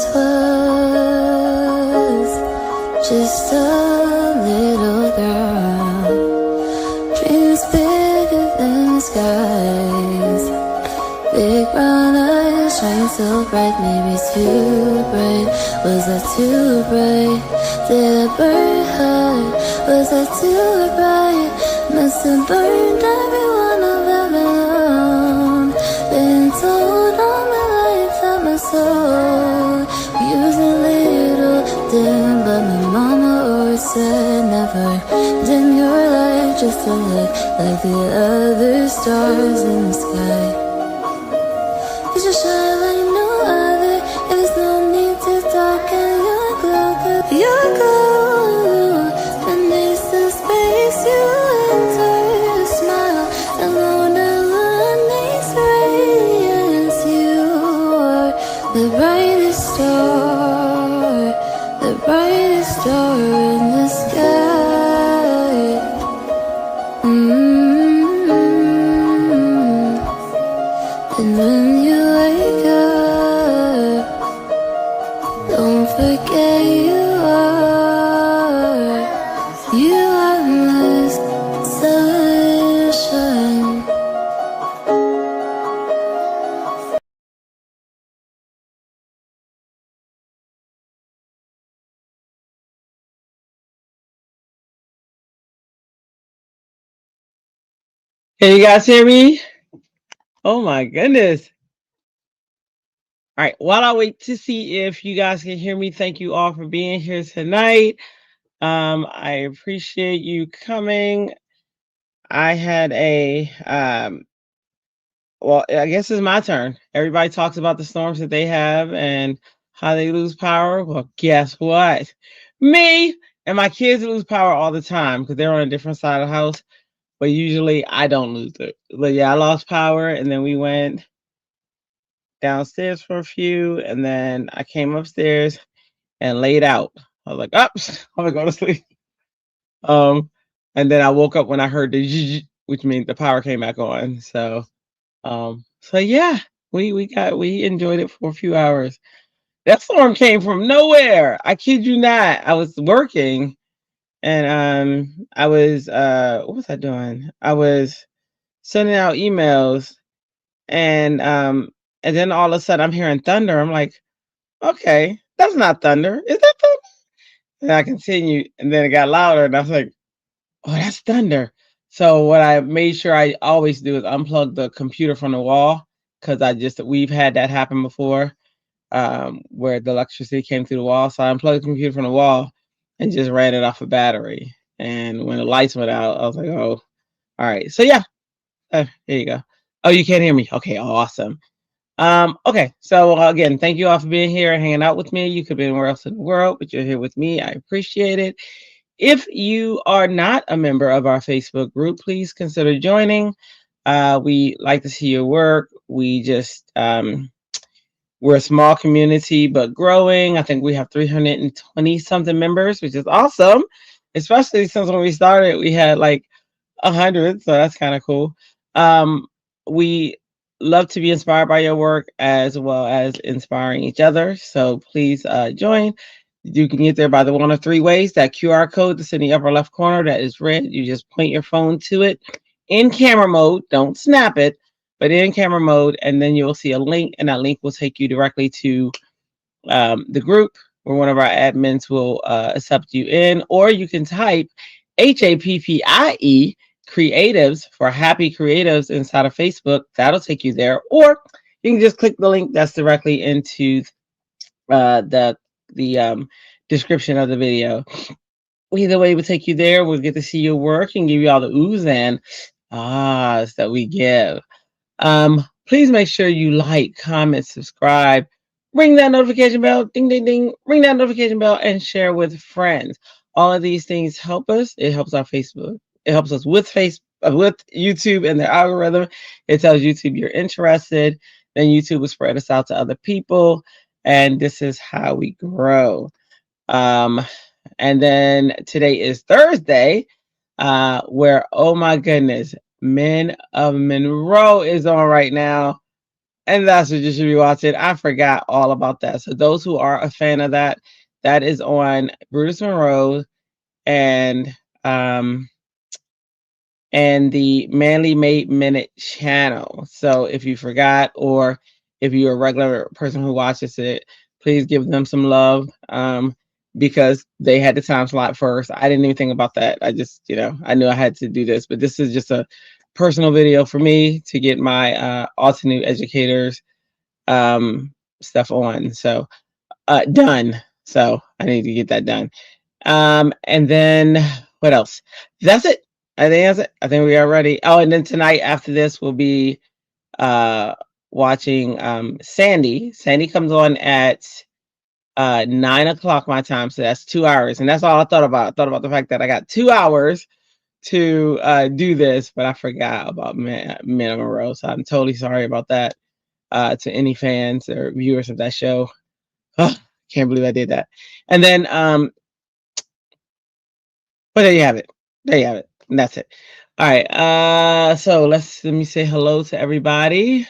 once was just a little girl, dreams bigger than the skies, big brown eyes shine so bright, maybe too bright. Was I too bright? Did I burn hard? Was I too bright? Must have burned everyone I've ever known. Been told all my life that my soul was a little dim, but my mama always said never dim your light just to look like the other stars in the sky. Cause you shine like no other. There's no need to darken your glow, 'cause your glow beneath the space you enter. A smile alone needs radiance. You are the brightest star in the sky. And when you wake up, don't forget you are my sunshine. Can you guys hear me? Oh my goodness. All right, while I wait to see if you guys can hear me, thank you all for being here tonight. I appreciate you coming. I had a well, I guess it's my turn. Everybody talks about the storms that they have and how they lose power. Well, guess what? Me and my kids lose power all the time because they're on a different side of the house. But usually I don't lose it. But yeah, I lost power, and then we went downstairs for a few, and then I came upstairs and laid out. I was like, "Up, I'm gonna go to sleep." And then I woke up when I heard the zzz, which means the power came back on. So yeah, we enjoyed it for a few hours. That storm came from nowhere. I kid you not. I was working, and I was what was I doing? I was sending out emails, and then all of a sudden I'm hearing thunder. I'm like, okay, that's not thunder. Is that thunder? And I continued, and then it got louder, and I was like, oh, that's thunder. So what I made sure I always do is unplug the computer from the wall, because we've had that happen before, where the electricity came through the wall. So I unplugged the computer from the wall and just ran it off a battery. And when the lights went out, I was like, oh, all right. So yeah, here you go. Oh, you can't hear me. Okay, awesome. Okay, so again, thank you all for being here and hanging out with me. You could be anywhere else in the world, but you're here with me. I appreciate it. If you are not a member of our Facebook group, please consider joining. We like to see your work. We just we're a small community but growing. I think we have 320 something members, which is awesome. Especially since when we started, we had like 100, so that's kind of cool. We love to be inspired by your work as well as inspiring each other. So please join. You can get there by the one of three ways. That QR code that's in the upper left corner that is red, you just point your phone to it in camera mode. Don't snap it, but in camera mode, and then you'll see a link, and that link will take you directly to the group where one of our admins will accept you in, or you can type HAPPIE creatives for Happie Creatives inside of Facebook. That'll take you there, or you can just click the link that's directly into the description of the video. Either way, we'll take you there. We'll get to see your work and give you all the oohs and ahs that we give. Please make sure you like, comment, subscribe, ring that notification bell, ding, ding, ding, ring that notification bell, and share with friends. All of these things help us. It helps our Facebook. It helps us with YouTube and their algorithm. It tells YouTube you're interested. Then YouTube will spread us out to other people. And this is how we grow. And then today is Thursday, where, oh my goodness, Men of Monroe is on right now. And that's what you should be watching. I forgot all about that. So those who are a fan of that, that is on Brutus Monroe and um the Manly Made Minute channel. So if you forgot, or if you're a regular person who watches it, please give them some love, because they had the time slot first. I didn't even think about that. I just, I knew I had to do this, but this is just a personal video for me to get my Altenew Educators stuff on. So done. So I need to get that done. And then what else? That's it. I think that's it. I think we are ready. Oh, and then tonight after this we'll be watching Sandy. Sandy comes on at 9 o'clock my time, so that's 2 hours. And that's all I thought about. I thought about the fact that I got 2 hours to do this, but I forgot about Monroe. So I'm totally sorry about that to any fans or viewers of that show. Oh, can't believe I did that. And then but there you have it. There you have it. And that's it. All right. So let me say hello to everybody.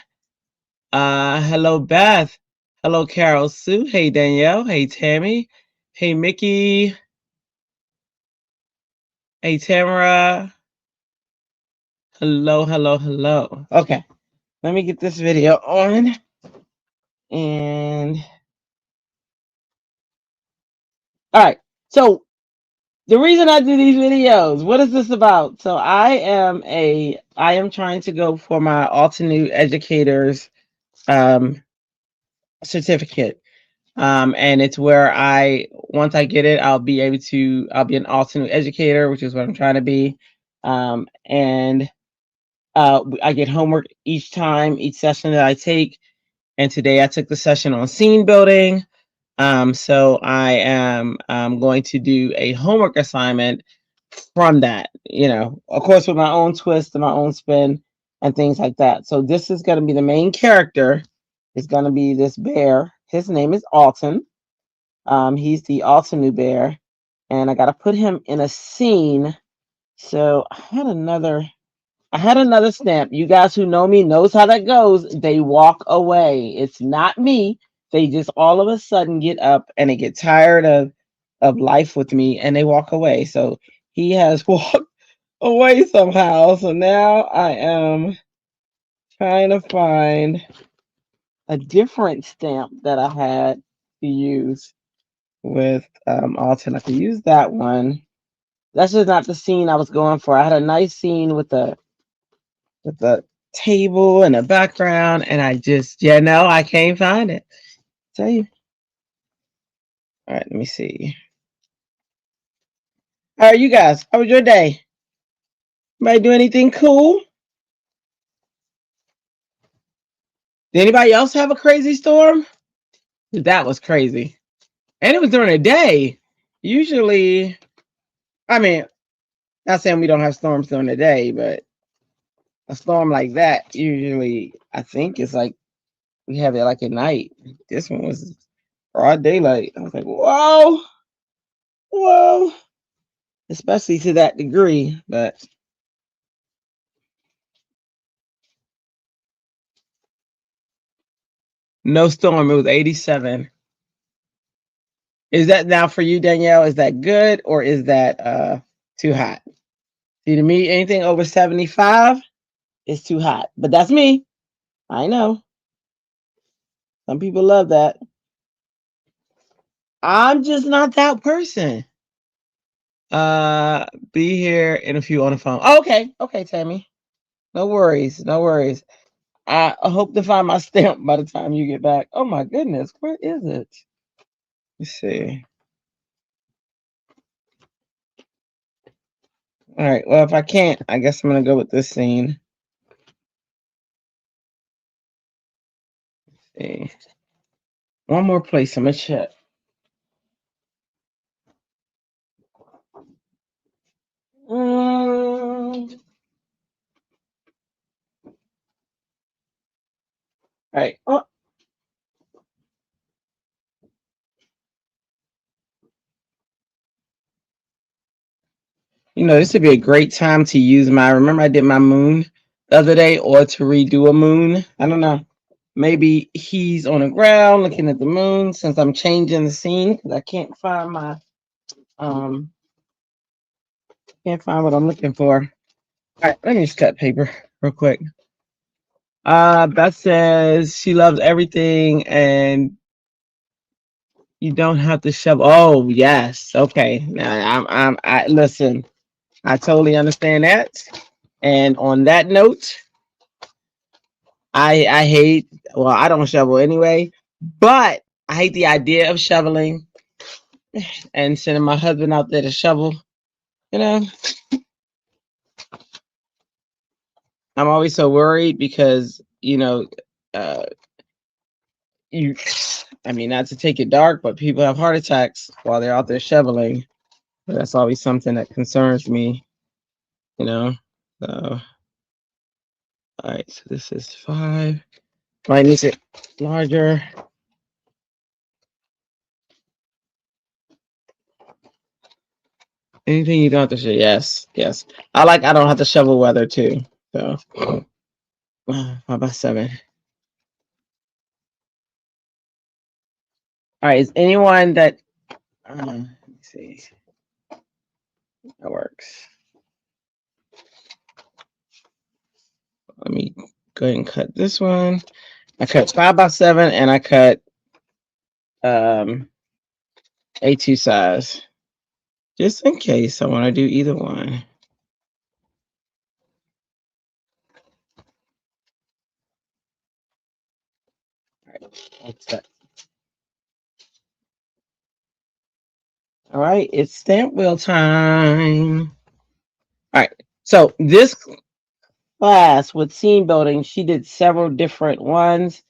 Hello, Beth. Hello, Carol Sue. Hey, Danielle. Hey, Tammy. Hey, Mickey. Hey, Tamara. Hello, hello, hello. Okay. Let me get this video on. And all right. So the reason I do these videos, what is this about? So I am trying to go for my Altenew Educators certificate. And it's where once I get it, I'll be an Altenew educator, which is what I'm trying to be. And I get homework each session that I take. And today I took the session on scene building. So I am going to do a homework assignment from that, of course, with my own twist and my own spin and things like that. So this is going to be the main character. It's going to be this bear. His name is Alton. He's the Altenew bear, and I got to put him in a scene. So I had another stamp. You guys who know me knows how that goes. They walk away. It's not me. They just all of a sudden get up and they get tired of life with me and they walk away. So he has walked away somehow. So now I am trying to find a different stamp that I had to use with Alton. I could use that one. That's just not the scene I was going for. I had a nice scene with the table and a background, and I just I can't find it. Tell you. All right, let me see. How are you guys? How was your day? Anybody do anything cool? Did anybody else have a crazy storm? That was crazy. And it was during the day. Usually, I mean, not saying we don't have storms during the day, but a storm like that, usually, I think it's like we have it like at night. This one was broad daylight. I was like, whoa, especially to that degree. But no storm. It was 87. Is that now for you, Danielle? Is that good or is that too hot? See, to me, anything over 75 is too hot. But that's me. I know. Some people love that. I'm just not that person. Be here in a few on the phone. Oh, okay, Tammy. No worries. I hope to find my stamp by the time you get back. Oh my goodness, where is it? Let's see. All right. Well, if I can't, I guess I'm gonna go with this scene. Let's see. One more place. I'm gonna check. All right. Oh. This would be a great time to use remember I did my moon the other day, or to redo a moon. I don't know. maybe he's on the ground looking at the moon since I'm changing the scene because I can't find my can't find what I'm looking for. All right, let me just cut paper real quick. Beth says she loves everything and you don't have to shove. Oh yes, okay. Now I listen. I totally understand that. And on that note, I hate. Well, I don't shovel anyway, but I hate the idea of shoveling and sending my husband out there to shovel. You know, I'm always so worried because uh, you. I mean, not to take it dark, but people have heart attacks while they're out there shoveling. That's always something that concerns me. You know. So, all right. So this is 5. Might need it larger. Anything you don't have to shovel. Yes, yes. I don't have to shovel weather too. So 5x7. All right. Is anyone that let me see. That works. Let me go ahead and cut this one. I cut 5x7 and I cut A2 size. Just in case I want to do either one. All right. All right, it's stamp wheel time. All right. So this class with scene building, she did several different ones.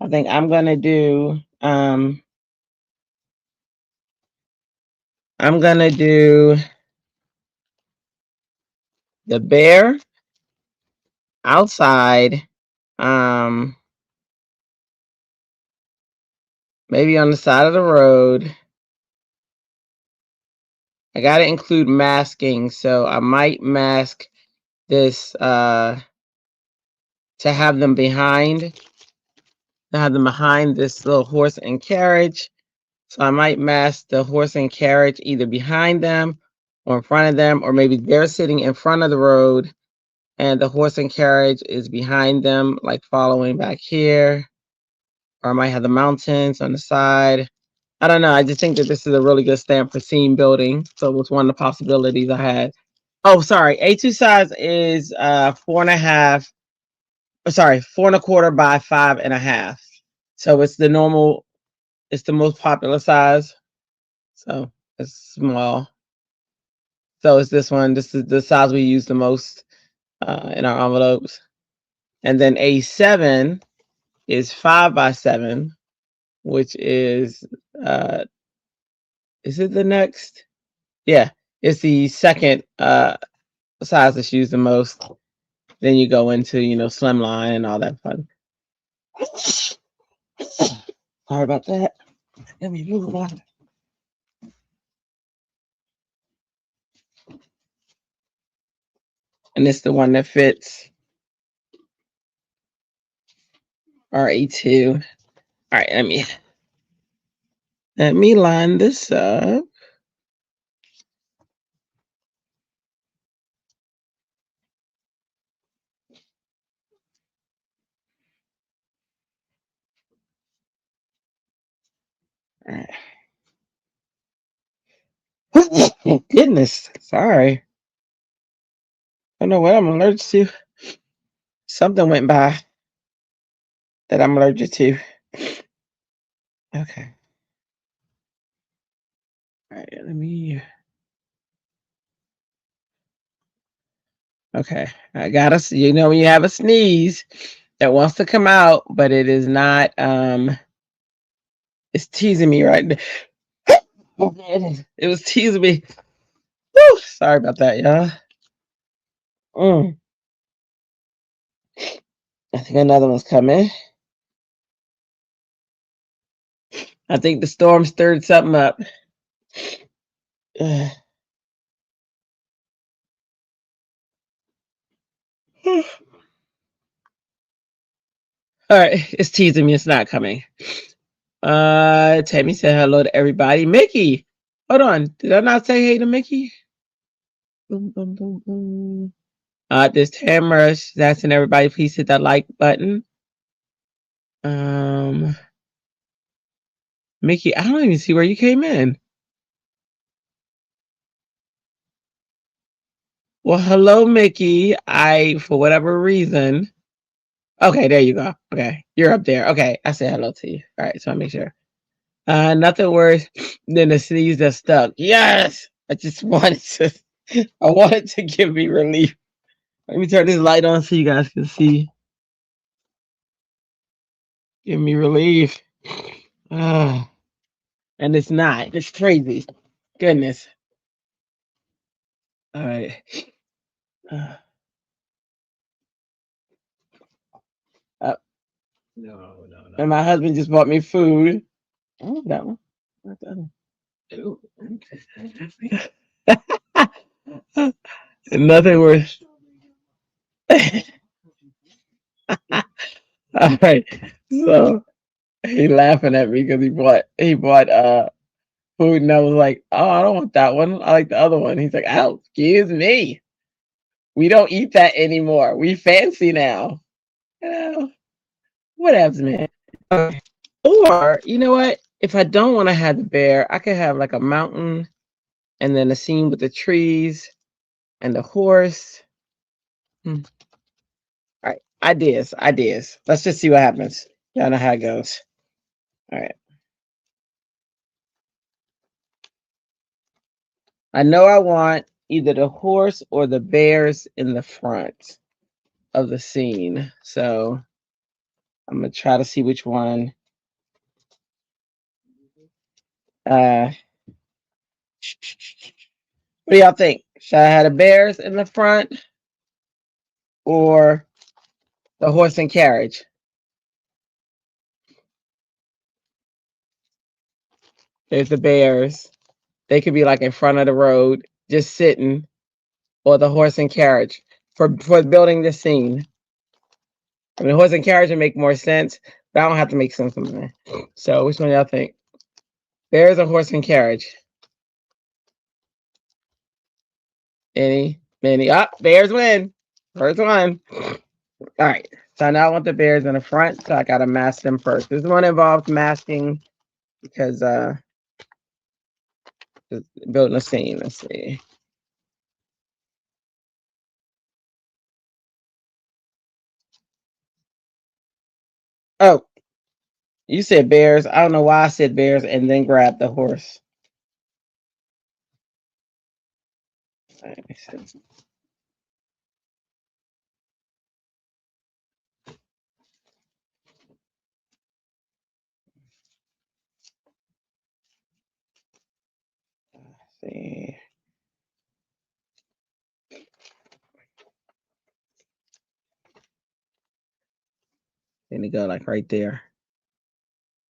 I think I'm gonna do the bear outside, maybe on the side of the road. I gotta include masking, so I might mask this to have them behind this little horse and carriage. So I might mask the horse and carriage either behind them or in front of them, or maybe they're sitting in front of the road and the horse and carriage is behind them, like following back here. Or I might have the mountains on the side. I don't know. I just think that this is a really good stamp for scene building. So it was one of the possibilities I had. Oh, sorry. A2 size is 4.5. Sorry, 4.25 by 5.5. So it's the normal. It's the most popular size. So it's small. So it's this one. This is the size we use the most in our envelopes. And then A7 is 5x7, which is it the next? Yeah, it's the second size that's used the most. Then you go into, slimline and all that fun. Sorry about that. Let me move on. And it's the one that fits our A2. All right, let me line this up. All right. Oh, goodness. Sorry. I don't know what I'm allergic to. Something went by that I'm allergic to. Okay. All right, let me. Okay, I gotta see. When you have a sneeze that wants to come out, but it is not. It's teasing me right now. It was teasing me. Woo, sorry about that, y'all. I think another one's coming. I think the storm stirred something up. All right, it's teasing me. It's not coming. Tammy said hello to everybody. Mickey, hold on. Did I not say hey to Mickey? Boom, boom, boom, boom. This Tamara. She's asking everybody, please hit that like button. Mickey, I don't even see where you came in. Well, hello, Mickey. For whatever reason. Okay, there you go. Okay, you're up there. Okay, I said hello to you. All right, so I make sure. Nothing worse than the sneeze that stuck. Yes, I just wanted to. I wanted to give me relief. Let me turn this light on so you guys can see. Give me relief. And it's not. It's crazy. Goodness. All right. No. And my husband just bought me food. Oh, that one. Not that one. Nothing worse. All right. So he laughing at me because he bought food and I was like, oh, I don't want that one. I like the other one. He's like, oh, excuse me. We don't eat that anymore. We fancy now. You know, whatevs, man. Okay. Or you know what? If I don't want to have the bear, I could have like a mountain and then a scene with the trees and the horse. All right. Ideas. Let's just see what happens. Y'all know how it goes. All right. I know I want either the horse or the bears in the front of the scene. So I'm gonna try to see which one. What do y'all think? Should I have the bears in the front or the horse and carriage? There's the bears. They could be like in front of the road, just sitting, or the horse and carriage for building the scene. I mean, the horse and carriage would make more sense, but I don't have to make sense of them. So, which one y'all think? Bears or horse and carriage? Any, many. Bears win. First one. All right. So now I want the bears in the front. So I gotta mask them first. This one involves masking because building a scene. Let's see. Oh, you said bears. I don't know why I said bears and then grabbed the horse. See. Then they go like right there.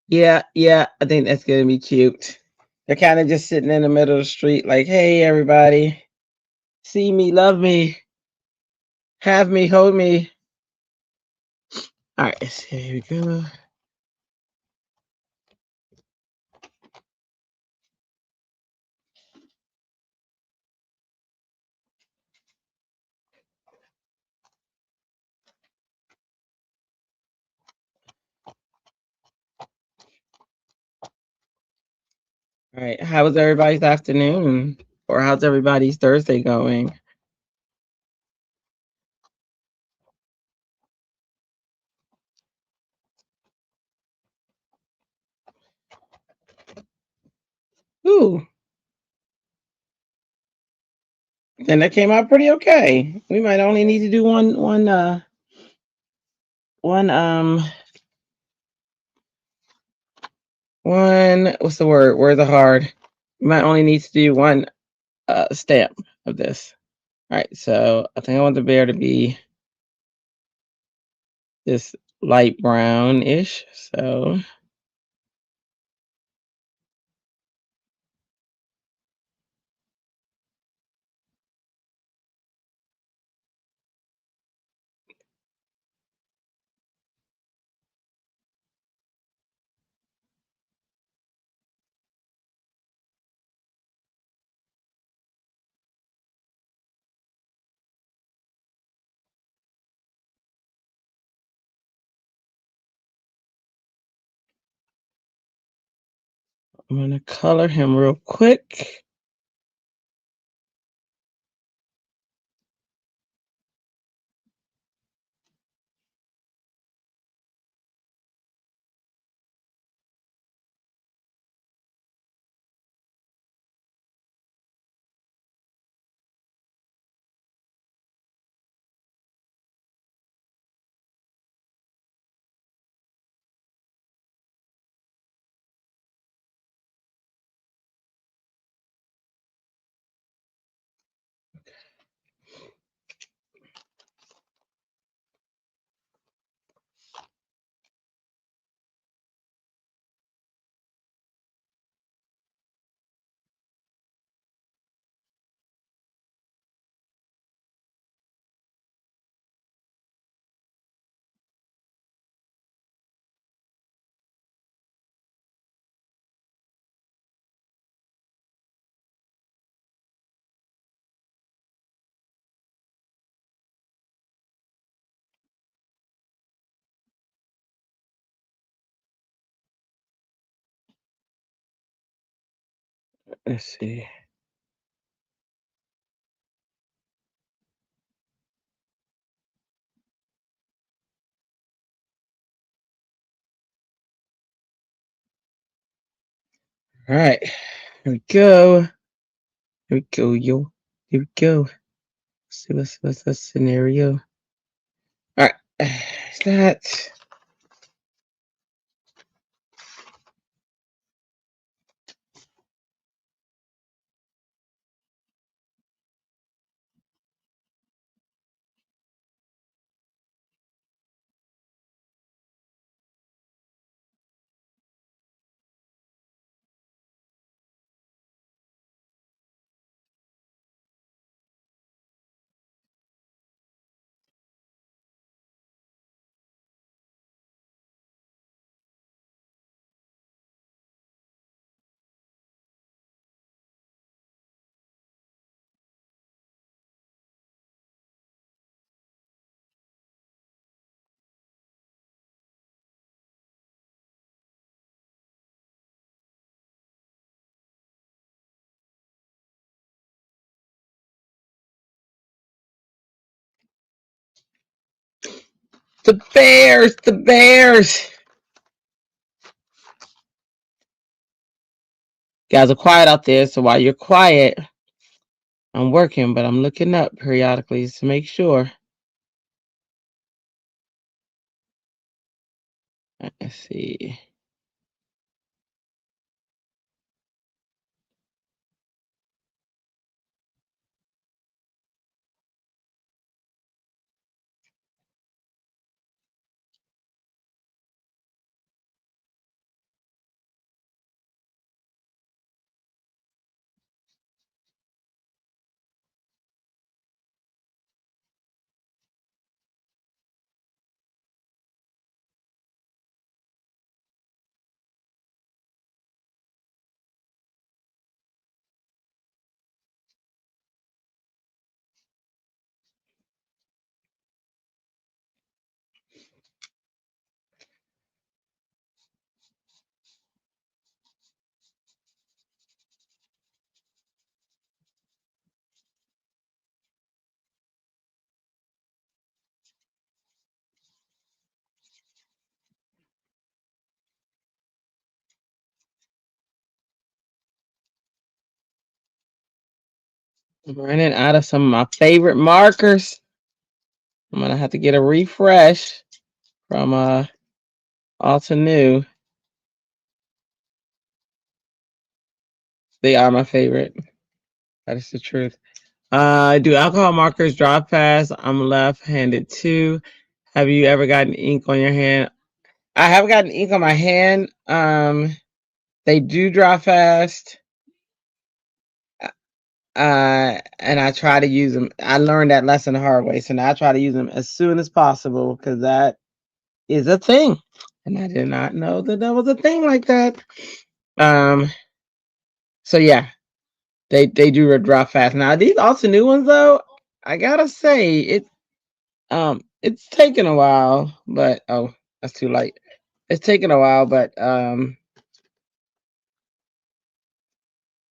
Yeah, I think that's gonna be cute. They're kind of just sitting in the middle of the street, like, hey, everybody, see me, love me, have me, hold me. All right, so here we go. All right, how was everybody's afternoon? Or how's everybody's Thursday going? Ooh, and that came out pretty okay. We might only need to do one, what's the word? Words are hard. We might only need to do one stamp of this. All right, so I think I want the bear to be this light brown-ish. So I'm gonna color him real quick. Let's see. All right, here we go. Here we go, yo. Here we go. Let's see what's the scenario. All right, is that? The bears, the bears. You guys are quiet out there, so while you're quiet, I'm working, but I'm looking up periodically to make sure. Let's see. I'm running out of some of my favorite markers. I'm gonna have to get a refresh from Altenew. They are my favorite. That is the truth. Do alcohol markers dry fast? I'm left-handed too. Have you ever gotten ink on your hand? I have gotten ink on my hand. They do dry fast. And I try to use them. I learned that lesson the hard way, so now I try to use them as soon as possible because that is a thing, and I did not know that that was a thing like that. Um, so yeah, they do dry fast. Now these also new ones though, I gotta say it's taken a while, but oh, that's too late. It's taken a while, but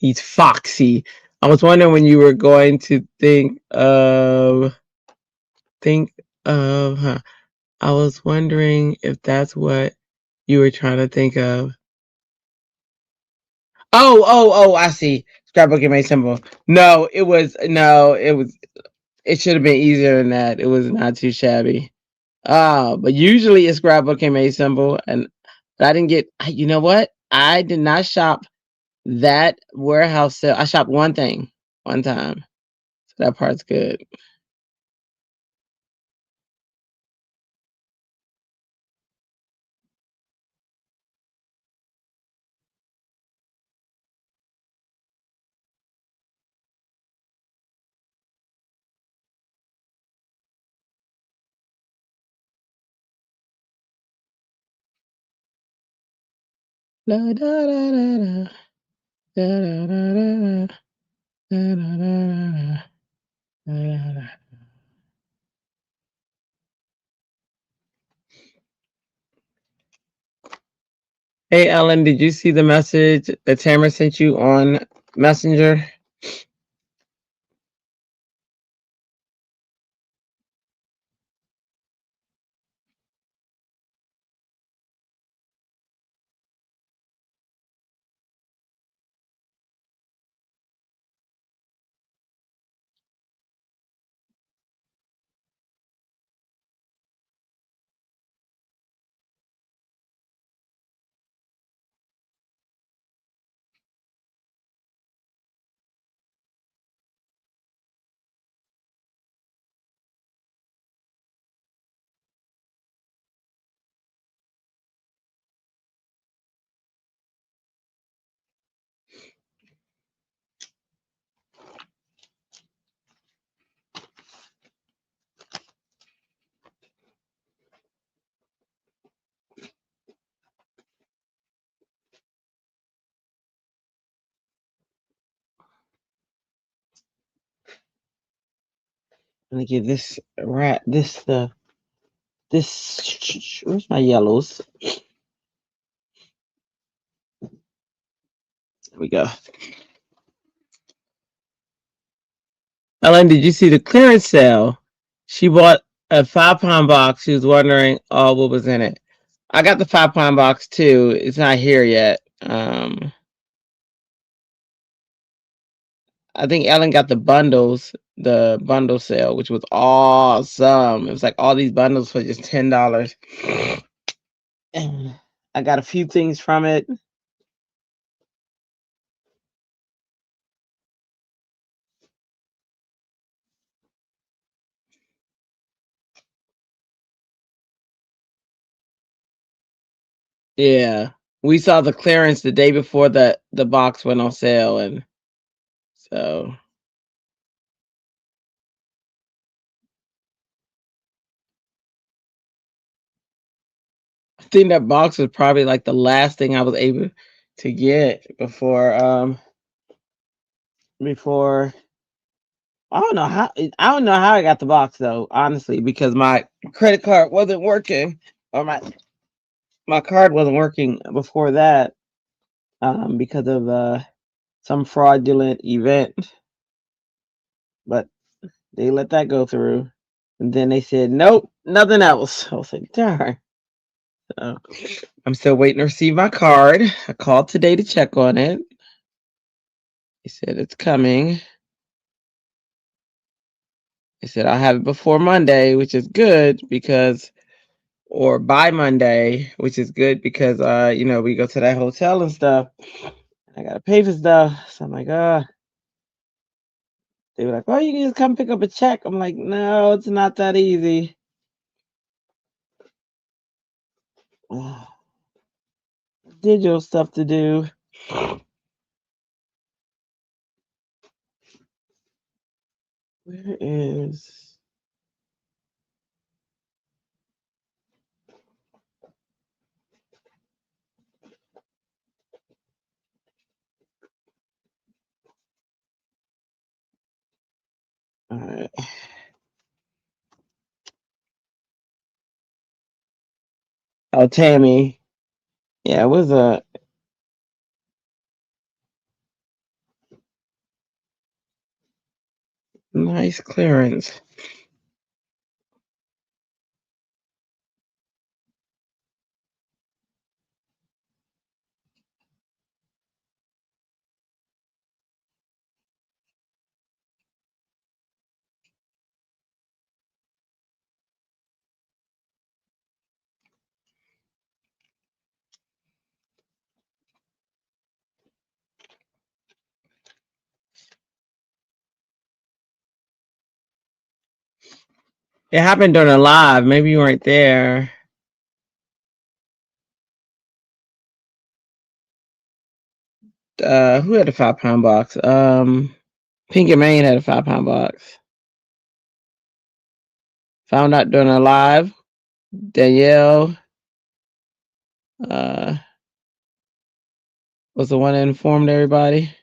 He's foxy. I was wondering when you were going to think of, huh? I was wondering if that's what you were trying to think of. Oh, I see. Scrapbooking made simple. It should have been easier than that. It was not too shabby. But usually it's scrapbooking made simple. And I didn't get, you know what? I did not shop that warehouse sale. I shopped one thing one time. So that part's good. Da, da, da, da, da. Da, da, da, da, da. Da, da, da, da, da. Hey Ellen, did you see the message that Tamara sent you on Messenger? Let me give this rat this where's my yellows? There we go. Ellen, did you see the clearance sale? She bought a 5-pound box. She was wondering what was in it. I got the 5-pound box too. It's not here yet. I think Ellen got the bundle sale, which was awesome. It was like all these bundles for just $10. And I got a few things from it. Yeah. We saw the clearance the day before the box went on sale, and so I think that box was probably like the last thing I was able to get before I don't know how I got the box though, honestly, because my credit card wasn't working, or my card wasn't working before that, because of some fraudulent event. But they let that go through, and then they said nope, nothing else. I was like, darn. So I'm still waiting to receive my card. I called today to check on it. He said it's coming. He said I'll have it before Monday, which is good because, or by Monday, which is good because we go to that hotel and stuff. I gotta pay for stuff. So I'm like, they were like, oh, you can just come pick up a check. I'm like, no, it's not that easy. Digital stuff to do. Where is all right. Oh, Tammy. Yeah, it was Nice clearance. It happened during a live. Maybe you weren't there. Who had a 5-pound box? Pink and Main had a 5-pound box. Found out during a live. Danielle was the one that informed everybody.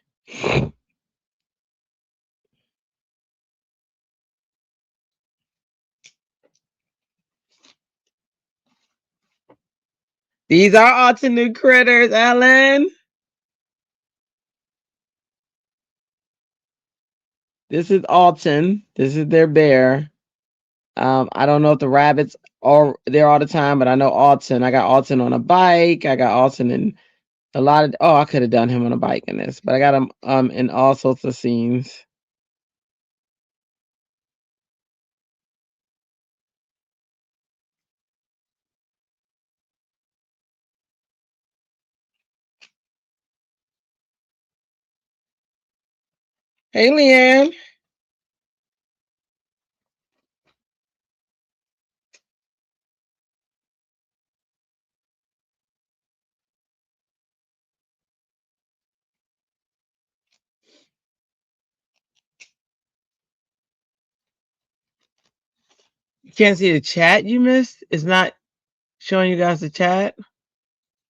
These are Altenew critters, Ellen. This is Alton. This is their bear. I don't know if the rabbits are there all the time, but I know Alton. I got Alton on a bike. I got Alton in a lot of. Oh, I could have done him on a bike in this, but I got him in all sorts of scenes. Hey, Leanne. You can't see the chat you missed? It's not showing you guys the chat?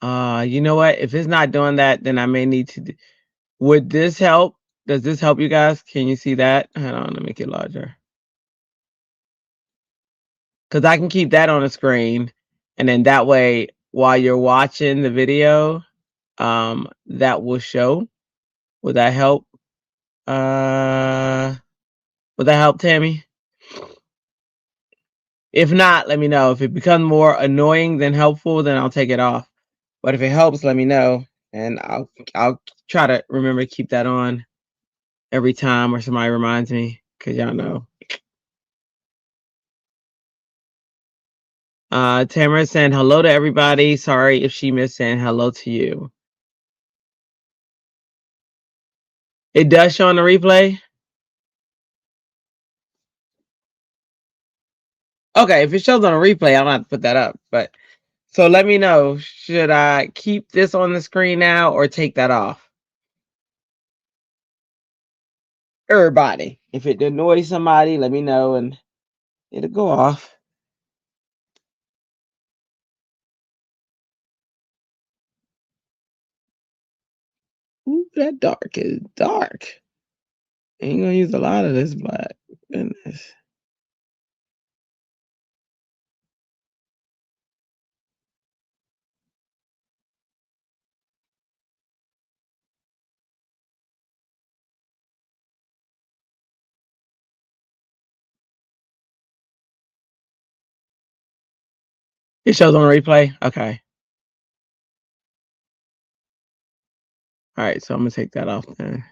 You know what? If it's not doing that, then I may need to. Would this help? Does this help you guys? Can you see that? Hold on, let me make it larger. Because I can keep that on the screen, and then that way, while you're watching the video, that will show. Would that help? Would that help, Tammy? If not, let me know. If it becomes more annoying than helpful, then I'll take it off. But if it helps, let me know, and I'll try to remember to keep that on every time or somebody reminds me, because y'all know. Tamara saying hello to everybody. Sorry if she missed saying hello to you. It does show on the replay. Okay, if it shows on a replay, I don't have to put that up. But so let me know. Should I keep this on the screen now or take that off? Everybody, if it annoys somebody, let me know and it'll go off. Ooh, that dark is dark. Ain't gonna use a lot of this black. Goodness. It shows on replay? Okay. All right, so I'm gonna take that off then.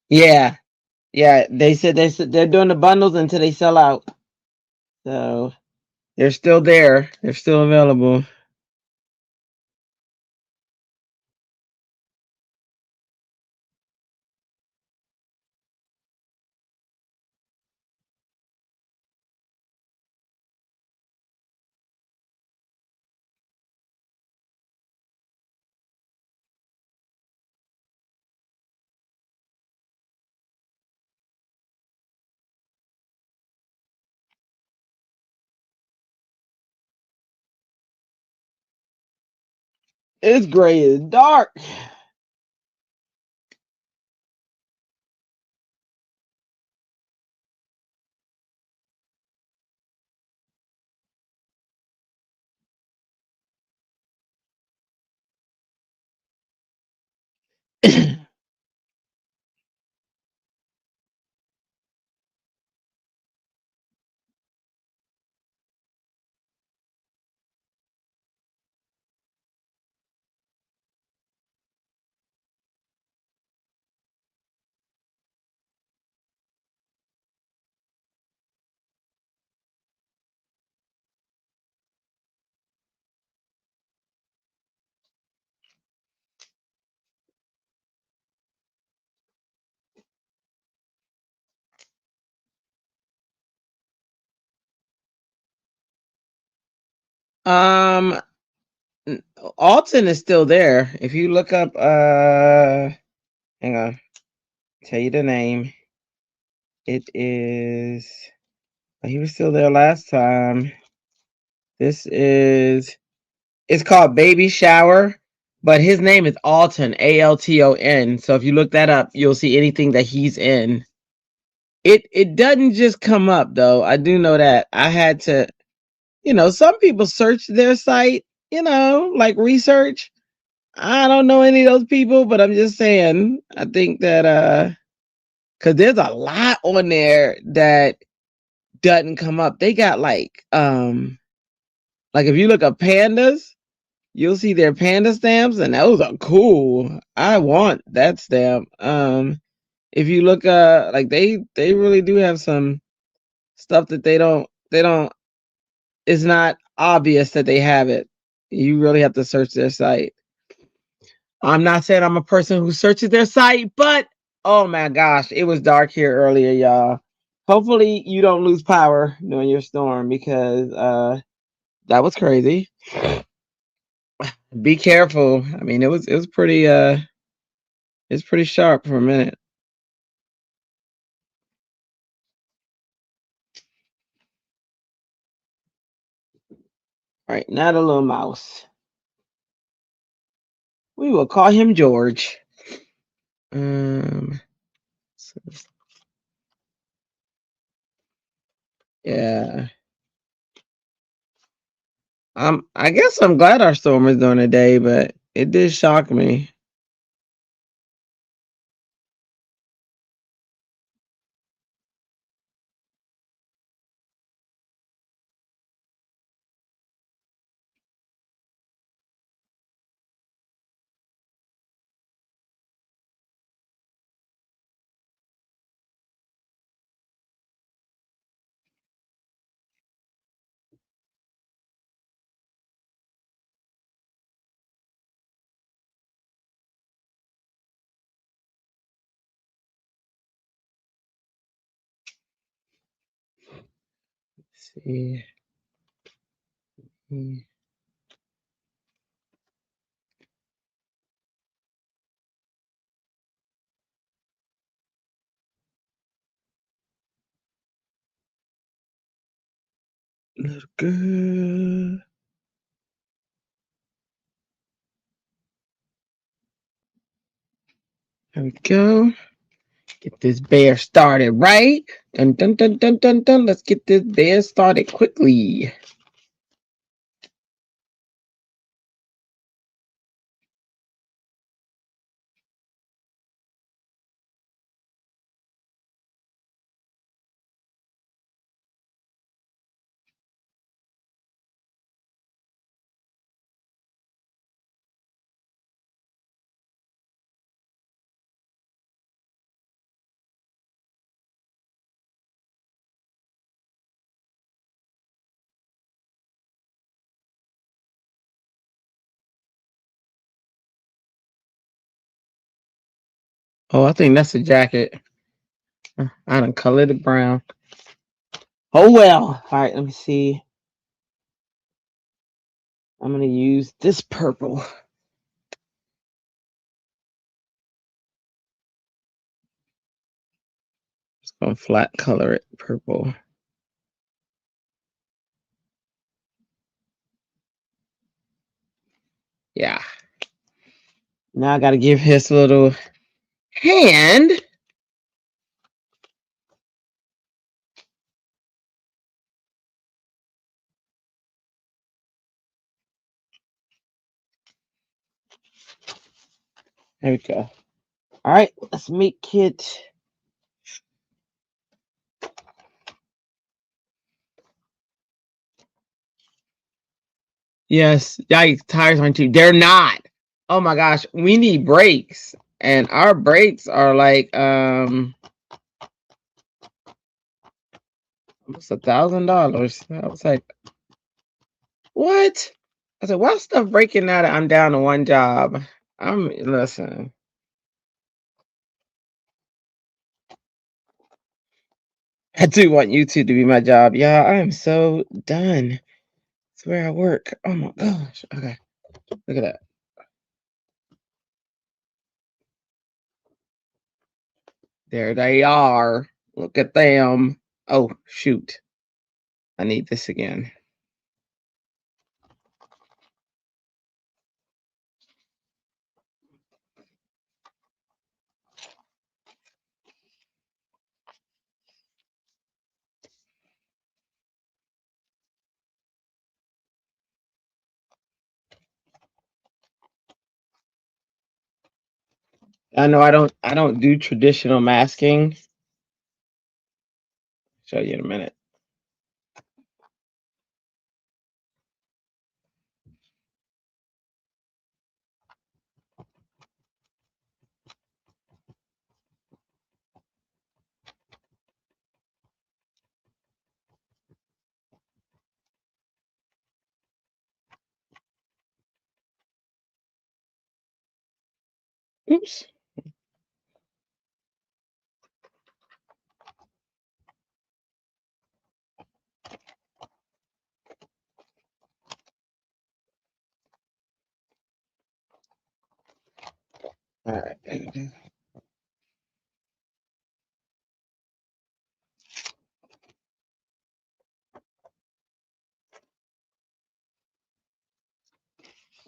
Yeah. Yeah, they said they're doing the bundles until they sell out. So they're still there. They're still available. It's gray as dark. um, Alton is still there. If you look up, hang on, tell you the name. It is. He was still there last time. This is. It's called Baby Shower, but his name is Alton, Alton. So if you look that up, you'll see anything that he's in. It doesn't just come up though. I do know that. I had to, some people search their site, like research. I don't know any of those people, but I'm just saying, I think that cuz there's a lot on there that doesn't come up. They got like if you look up pandas, you'll see their panda stamps and those are cool. I want that stamp. If you look like they really do have some stuff that they don't it's not obvious that they have it. You really have to search their site. I'm not saying I'm a person who searches their site, but oh my gosh, it was dark here earlier, y'all. Hopefully you don't lose power during your storm because that was crazy. Be careful. I mean, it was pretty it's pretty sharp for a minute. All right, now the little mouse. We will call him George. Um, yeah. I guess I'm glad our storm is during the day, but it did shock me. Let's see. Look good. There we go. Get this bear started, right? Dun dun dun dun dun dun. Let's get this bear started quickly. Oh, I think that's a jacket. I done colored it brown. Oh well. All right, let me see. I'm gonna use this purple. Just gonna flat color it purple. Yeah. Now I gotta give his little hand. There we go. All right, let's make it. Yes, yikes, tires aren't cheap. They're not. Oh my gosh, we need brakes. And our brakes are like almost $1,000. I was like, what? I said, why stuff breaking now that I'm down to one job? Listen. I do want YouTube to be my job. Yeah, I am so done. It's where I work. Oh my gosh. Okay. Look at that. There they are. Look at them. Oh, shoot. I need this again. I know I don't do traditional masking. Show you in a minute. Oops. All right.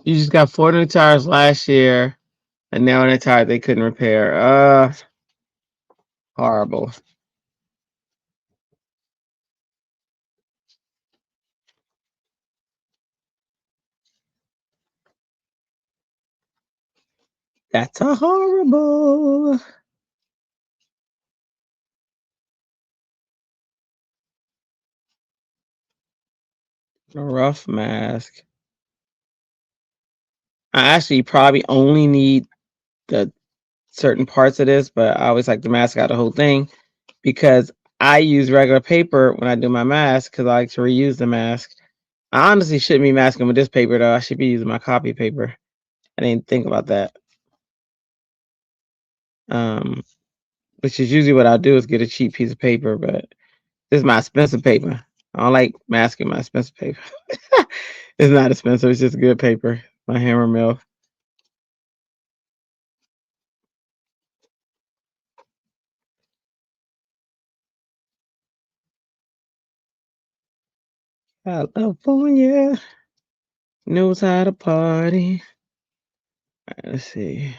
You just got 4 new tires last year, and now in a tire they couldn't repair. Horrible. That's a horrible. A rough mask. I actually probably only need the certain parts of this, but I always like to mask out the whole thing because I use regular paper when I do my mask because I like to reuse the mask. I honestly shouldn't be masking with this paper though. I should be using my copy paper. I didn't think about that. Um, which is usually what I'll do is get a cheap piece of paper, but this is my expensive paper. I don't like masking my expensive paper. It's not expensive, it's just good paper. My hammer mill. California knows how to party. All right, let's see.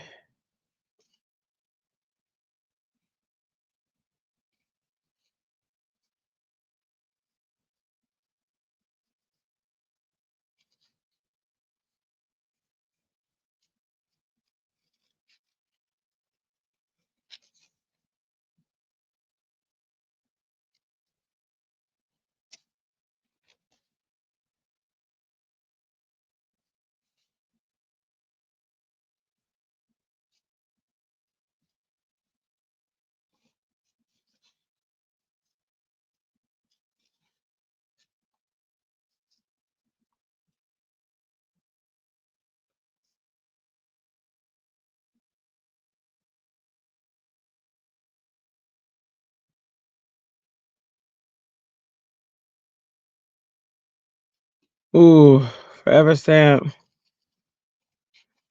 Ooh, forever stamp.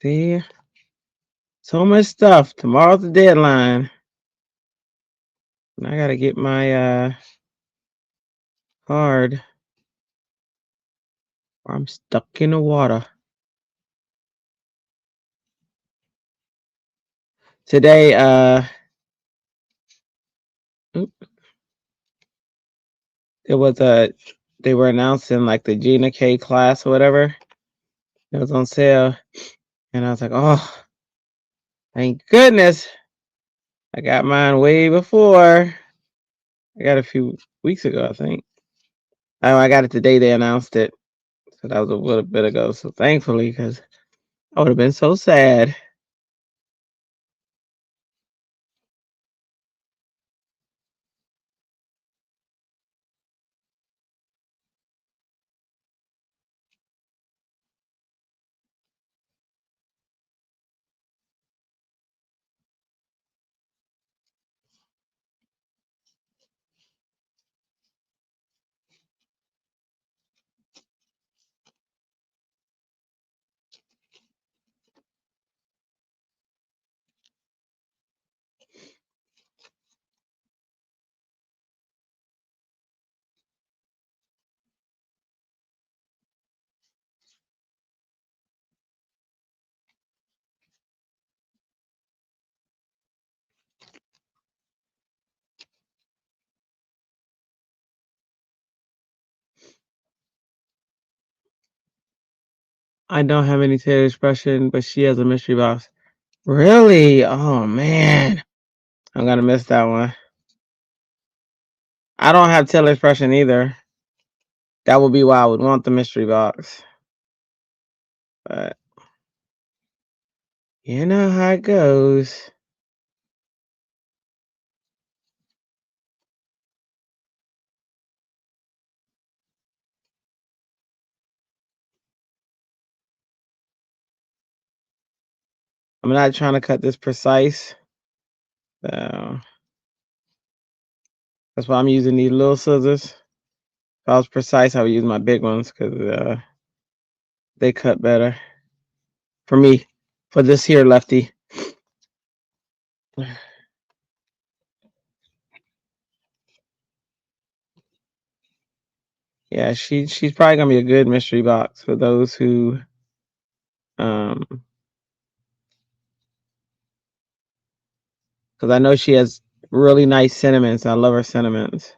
See, so much stuff. Tomorrow's the deadline. And I gotta get my card. Or I'm stuck in the water. Today, it was they were announcing like the Gina K class or whatever. It was on sale. And I was like, oh, thank goodness. I got mine way before. I got it a few weeks ago, I think. Oh, I got it the day they announced it. So that was a little bit ago. So thankfully, because I would have been so sad. I don't have any Taylor expression, but she has a mystery box. Really? Oh man. I'm gonna miss that one. I don't have Taylor expression either. That would be why I would want the mystery box. But you know how it goes. I'm not trying to cut this precise. So that's why I'm using these little scissors. If I was precise, I would use my big ones because they cut better. For me, for this here lefty. Yeah, she's probably gonna be a good mystery box for those who because I know she has really nice sentiments. I love her sentiments.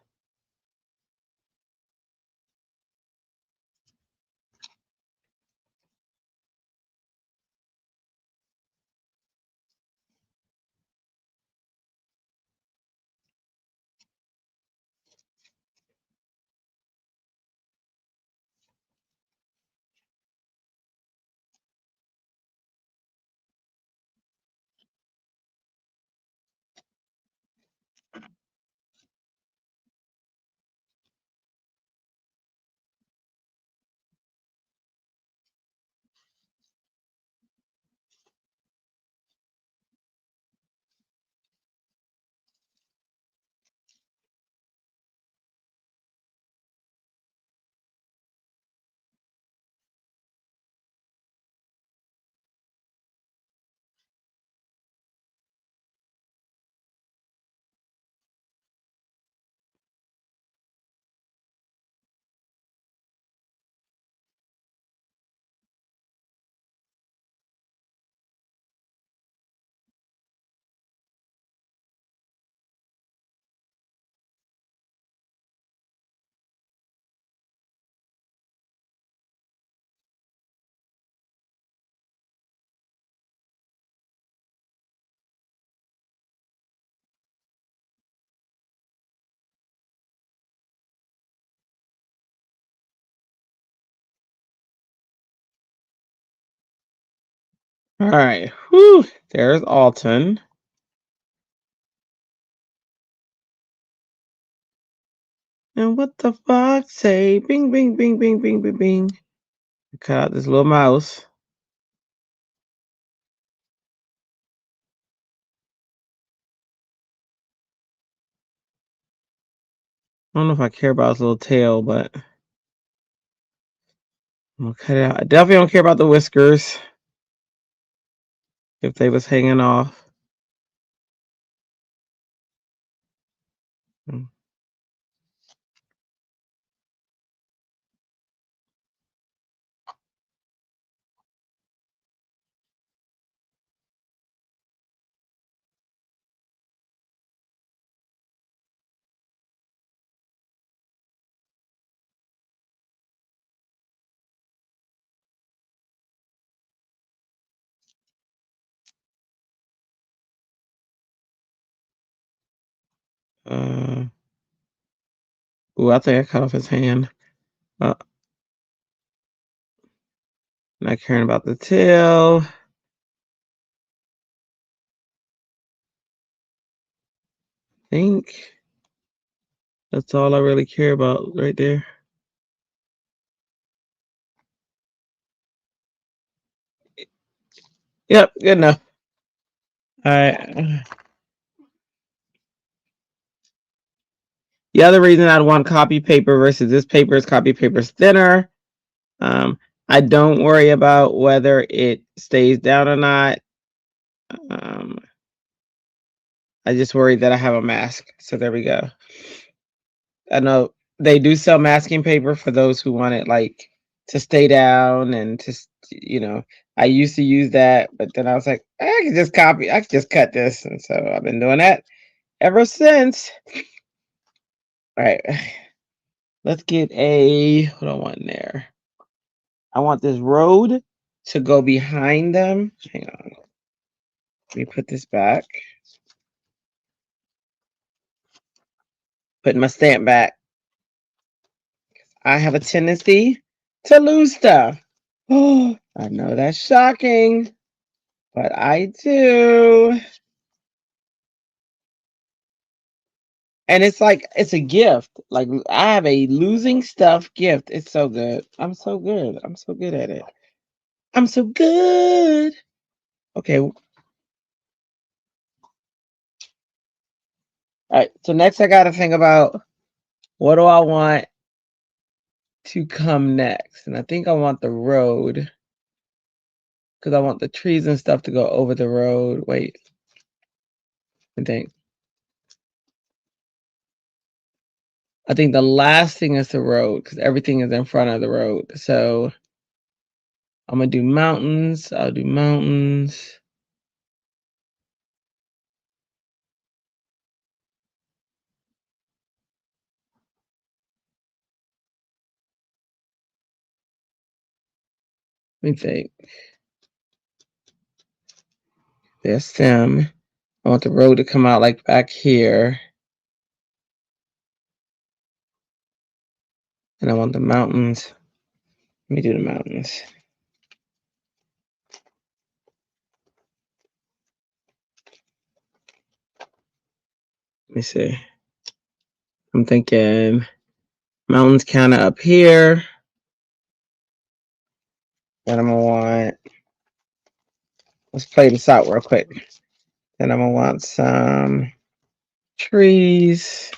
All right. Whew. There's Alton. And what the fuck say? Bing, bing, bing, bing, bing, bing, bing. Cut out this little mouse. I don't know if I care about his little tail, but I'm gonna cut it out. I definitely don't care about the whiskers if they was hanging off. Mm. Ooh, I think I cut off his hand. Not caring about the tail. I think that's all I really care about right there. Yep, good enough. All right. The other reason I'd want copy paper versus this paper is copy paper is thinner. I don't worry about whether it stays down or not. I just worry that I have a mask. So there we go. I know they do sell masking paper for those who want it like to stay down and to, I used to use that, but then I was like, I can just copy, I can just cut this. And so I've been doing that ever since. All right. Let's get what do I want there? I want this road to go behind them. Hang on. Let me put this back. Put my stamp back. I have a tendency to lose stuff. Oh, I know that's shocking, but I do. And it's like, it's a gift. Like, I have a losing stuff gift. It's so good. I'm so good. I'm so good at it. I'm so good. Okay. All right. So next I got to think about what do I want to come next? And I think I want the road because I want the trees and stuff to go over the road. Wait. I think the last thing is the road because everything is in front of the road. So I'm going to do mountains. I'll do mountains. Let me think. There's them. I want the road to come out like back here. And I want the mountains. Let me do the mountains. Let me see. I'm thinking mountains kind of up here. Then I'm going to want, let's play this out real quick. Then I'm going to want some trees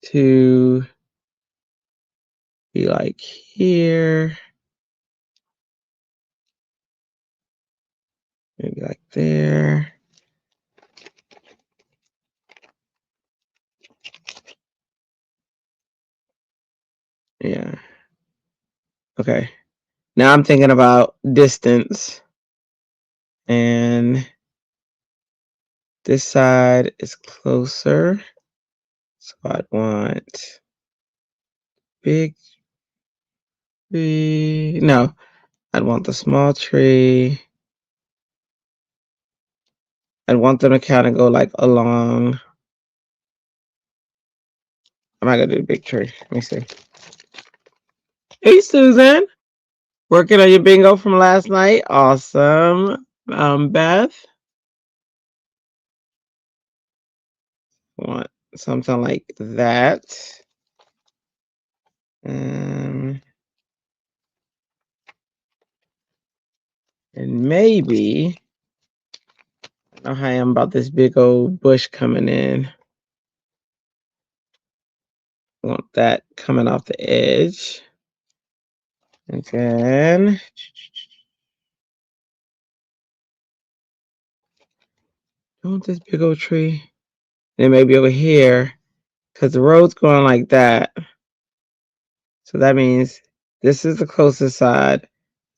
to be like here. Maybe like there. Yeah. Okay. Now I'm thinking about distance. And this side is closer. So I'd want big tree. No, I'd want the small tree. I'd want them to kind of go like along. I'm not gonna do the big tree. Let me see. Hey, Susan. Working on your bingo from last night. Awesome. Beth. Want something like that. And maybe, I don't know how I am about this big old bush coming in. Want that coming off the edge. And then I want this big old tree. And maybe over here, because the road's going like that. So that means this is the closest side.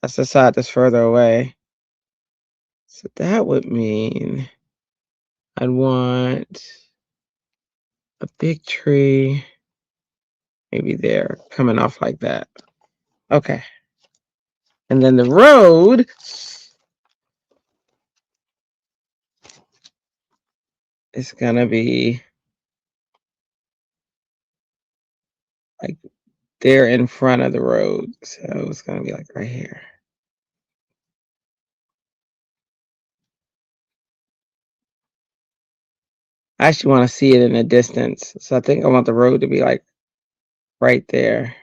That's the side that's further away. So that would mean I'd want a big tree, maybe there, coming off like that. Okay. And then the road is gonna be like they're in front of the road. So it's going to be like right here. I actually want to see it in the distance. So I think I want the road to be like right there.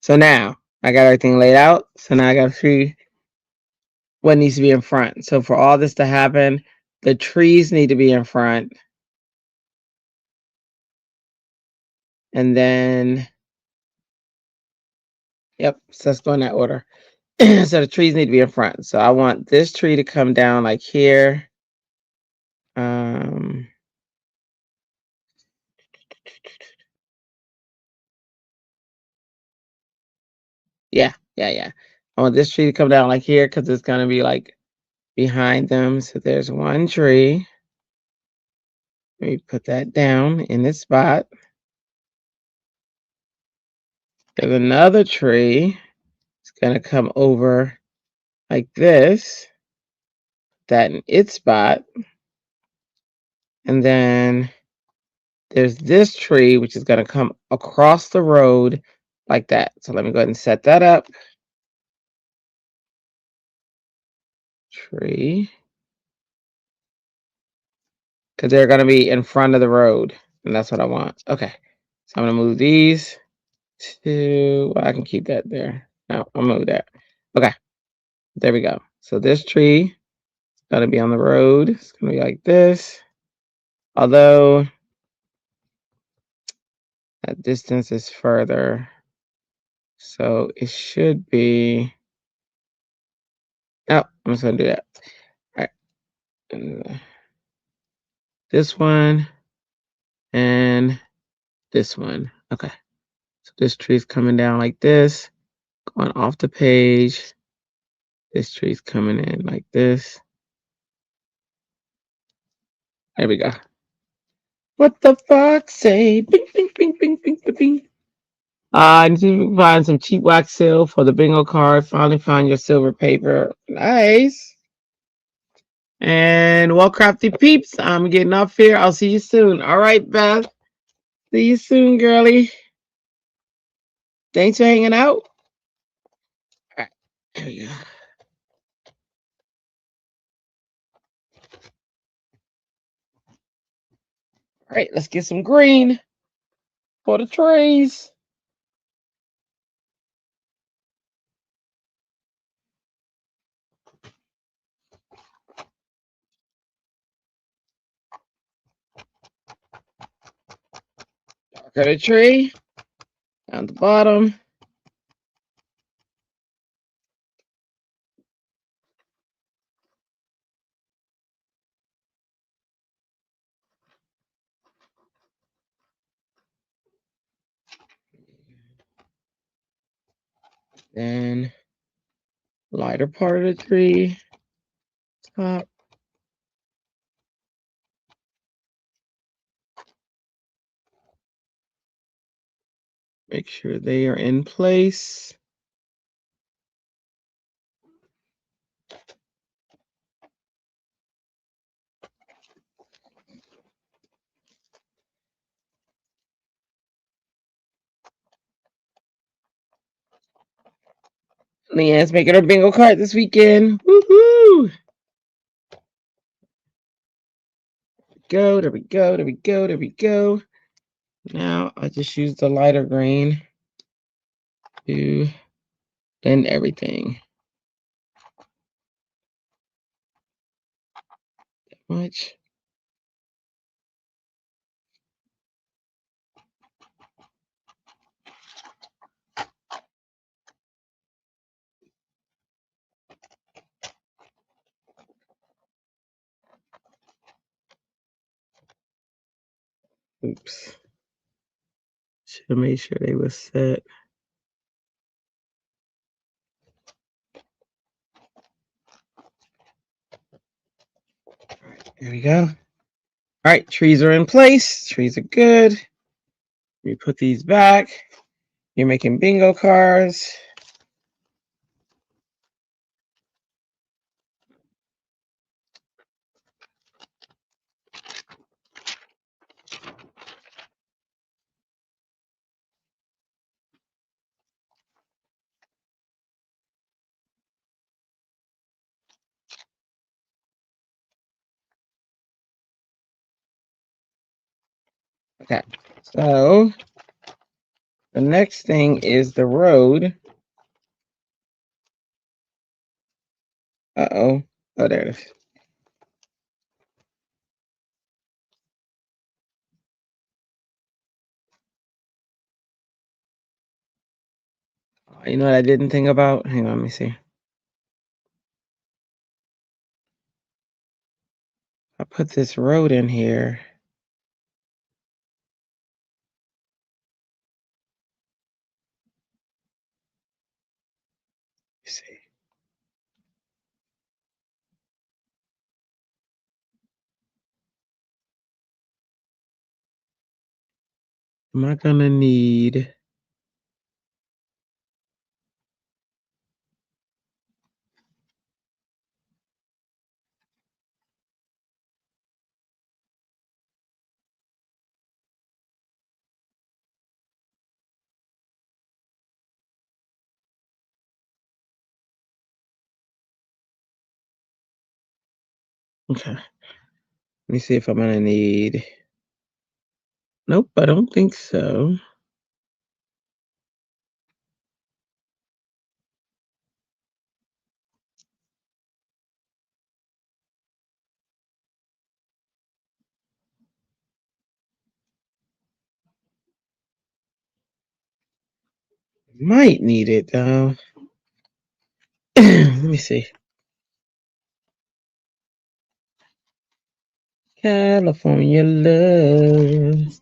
So now I got everything laid out. So now I got to see what needs to be in front. So for all this to happen, the trees need to be in front. And then, yep, so let's go in that order. So the trees need to be in front. So I want this tree to come down like here. Yeah. I want this tree to come down like here because it's going to be like behind them. So there's one tree. Let me put that down in this spot. There's another tree. It's going to come over like this. That in its spot. And then there's this tree, which is going to come across the road like that. So let me go ahead and set that up. Tree. Because they're going to be in front of the road. And that's what I want. Okay. So I'm going to move these to, well, I can keep that there. No, I'll move that. Okay. There we go. So this tree is going to be on the road. It's going to be like this. Although that distance is further. So it should be, oh, I'm just going to do that. All right. And this one and this one. Okay. So this tree is coming down like this, going off the page. This tree's coming in like this. There we go. What the fuck? Say bing, bing, bing, bing, bing, bing, bing. I need to find some cheap wax seal for the bingo card. Finally found your silver paper. Nice. And well, crafty peeps, I'm getting off here. I'll see you soon. All right, Beth. See you soon, girlie. Thanks for hanging out. All right. There we go. All right, let's get some green for the trees. Got a tree down the bottom. Then lighter part of the tree. Top. Make sure they are in place. Leanne's making her bingo card this weekend. Woohoo! There we go. Now I just use the lighter green to blend everything. That much. Oops. Should have made sure they were set. All right, there we go. All right, trees are in place. Trees are good. We put these back. You're making bingo cards. Okay, so the next thing is the road. Uh-oh. Oh, there it is. You know what I didn't think about? Hang on, let me see. I put this road in here. Let's see. Am I gonna need... Okay. Let me see if I'm gonna need... Nope, I don't think so. Might need it though. Let me see. California love.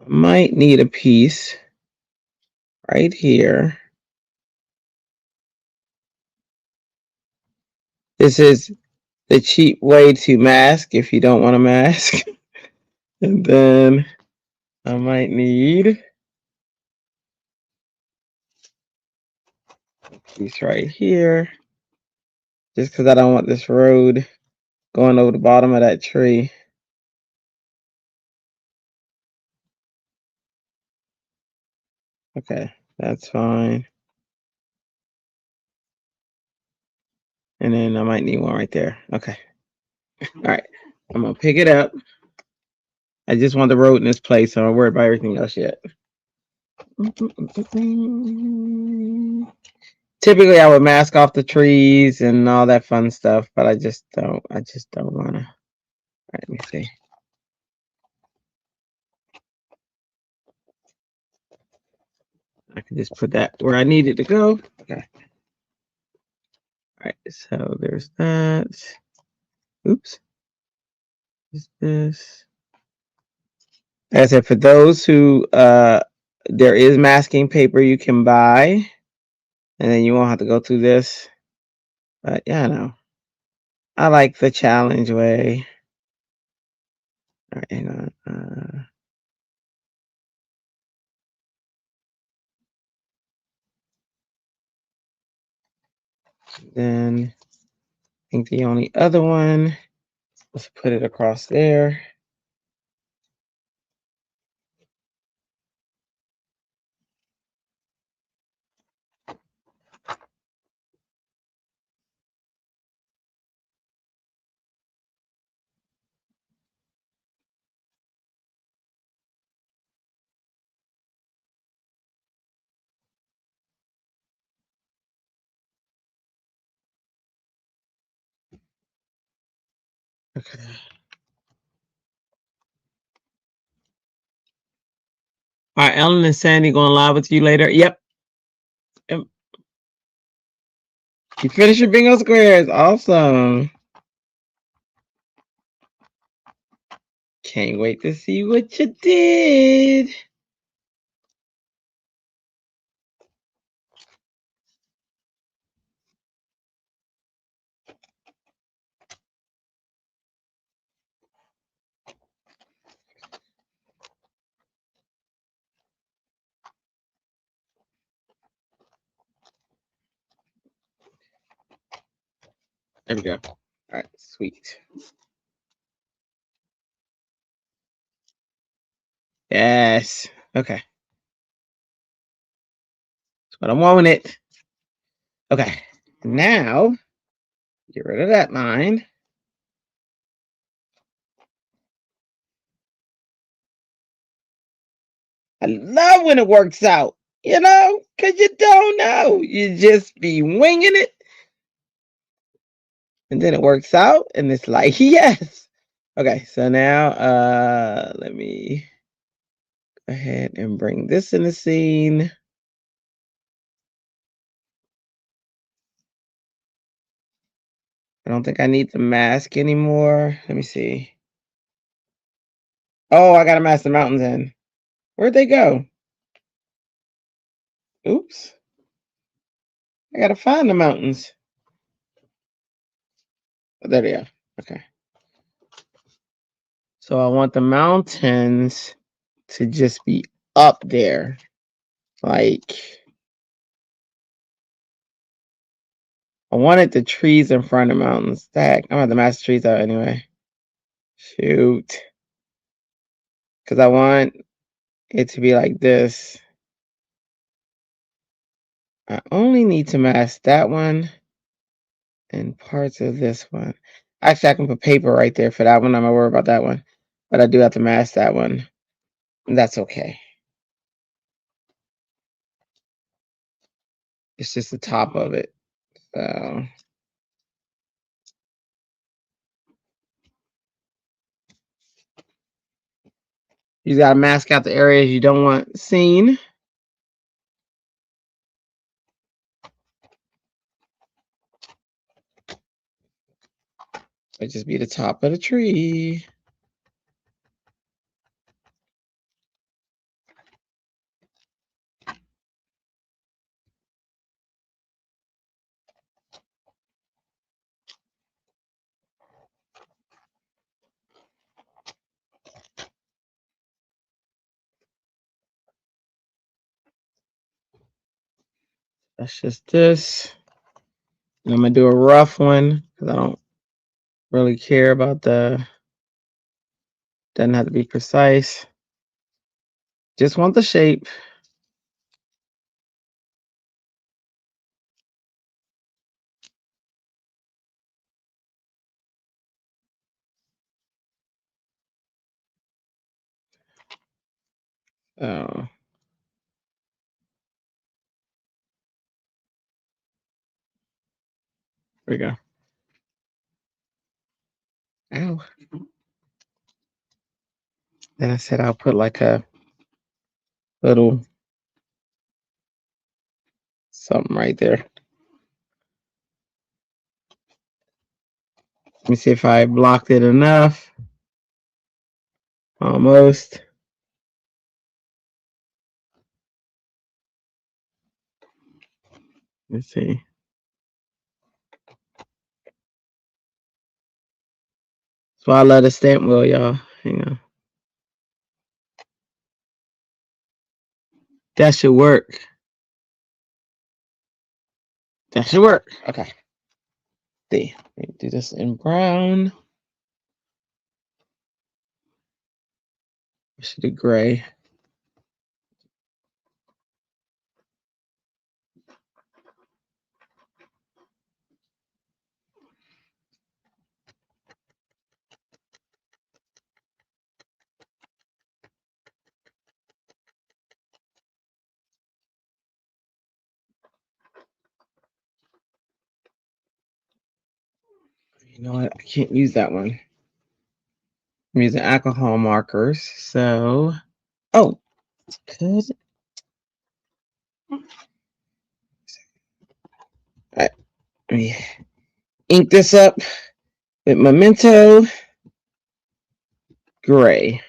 I might need a piece right here. This is the cheap way to mask if you don't want to mask. And then I might need a piece right here. Just because I don't want this road going over the bottom of that tree. Okay, that's fine. And then I might need one right there. Okay. All right. I'm going to pick it up. I just want the road in this place, so I'm worried about everything else yet. Typically, I would mask off the trees and all that fun stuff, but I just don't want to. All right, let me see. I can just put that where I need it to go. Okay. All right, so there's that. Oops. Is this? As I said, for those who there is masking paper you can buy, and then you won't have to go through this. But yeah, I know. I like the challenge way. All right, hang on. Then I think the only other one was put it across there. Okay. All right, Ellen and Sandy going live with you later. Yep. You finished your bingo squares. Awesome. Can't wait to see what you did. There we go. All right, sweet. Yes. Okay. That's what I wanted. Okay, now get rid of that line. I love when it works out, because you don't know. You just be winging it. And then it works out, and it's like, yes. Okay, so now let me go ahead and bring this in the scene. I don't think I need the mask anymore. Let me see. Oh, I got to mask the mountains in. Where'd they go? Oops. I got to find the mountains. Oh, there they are. Okay. So I want the mountains to just be up there. Like, I wanted the trees in front of mountains. Heck, I'm going to have to mask the trees out anyway. Shoot. Because I want it to be like this. I only need to mask that one and parts of this one. Actually, I can put paper right there for that one. I'm not worried about that one. But I do have to mask that one. That's okay. It's just the top of it. So you got to mask out the areas you don't want seen. It just be the top of the tree. That's just this. And I'm going to do a rough one because I don't really care about doesn't have to be precise. Just want the shape. Oh. There we go. Ow. Then I said I'll put like a little something right there. Let me see if I blocked it enough. Almost. Let's see. So I love the stamp wheel, y'all. Hang on. That should work. That should work. Okay. See. Let me do this in brown. I should do gray. You know what? I can't use that one. I'm using alcohol markers. So, oh, good. All right. Let me ink this up with Memento Gray.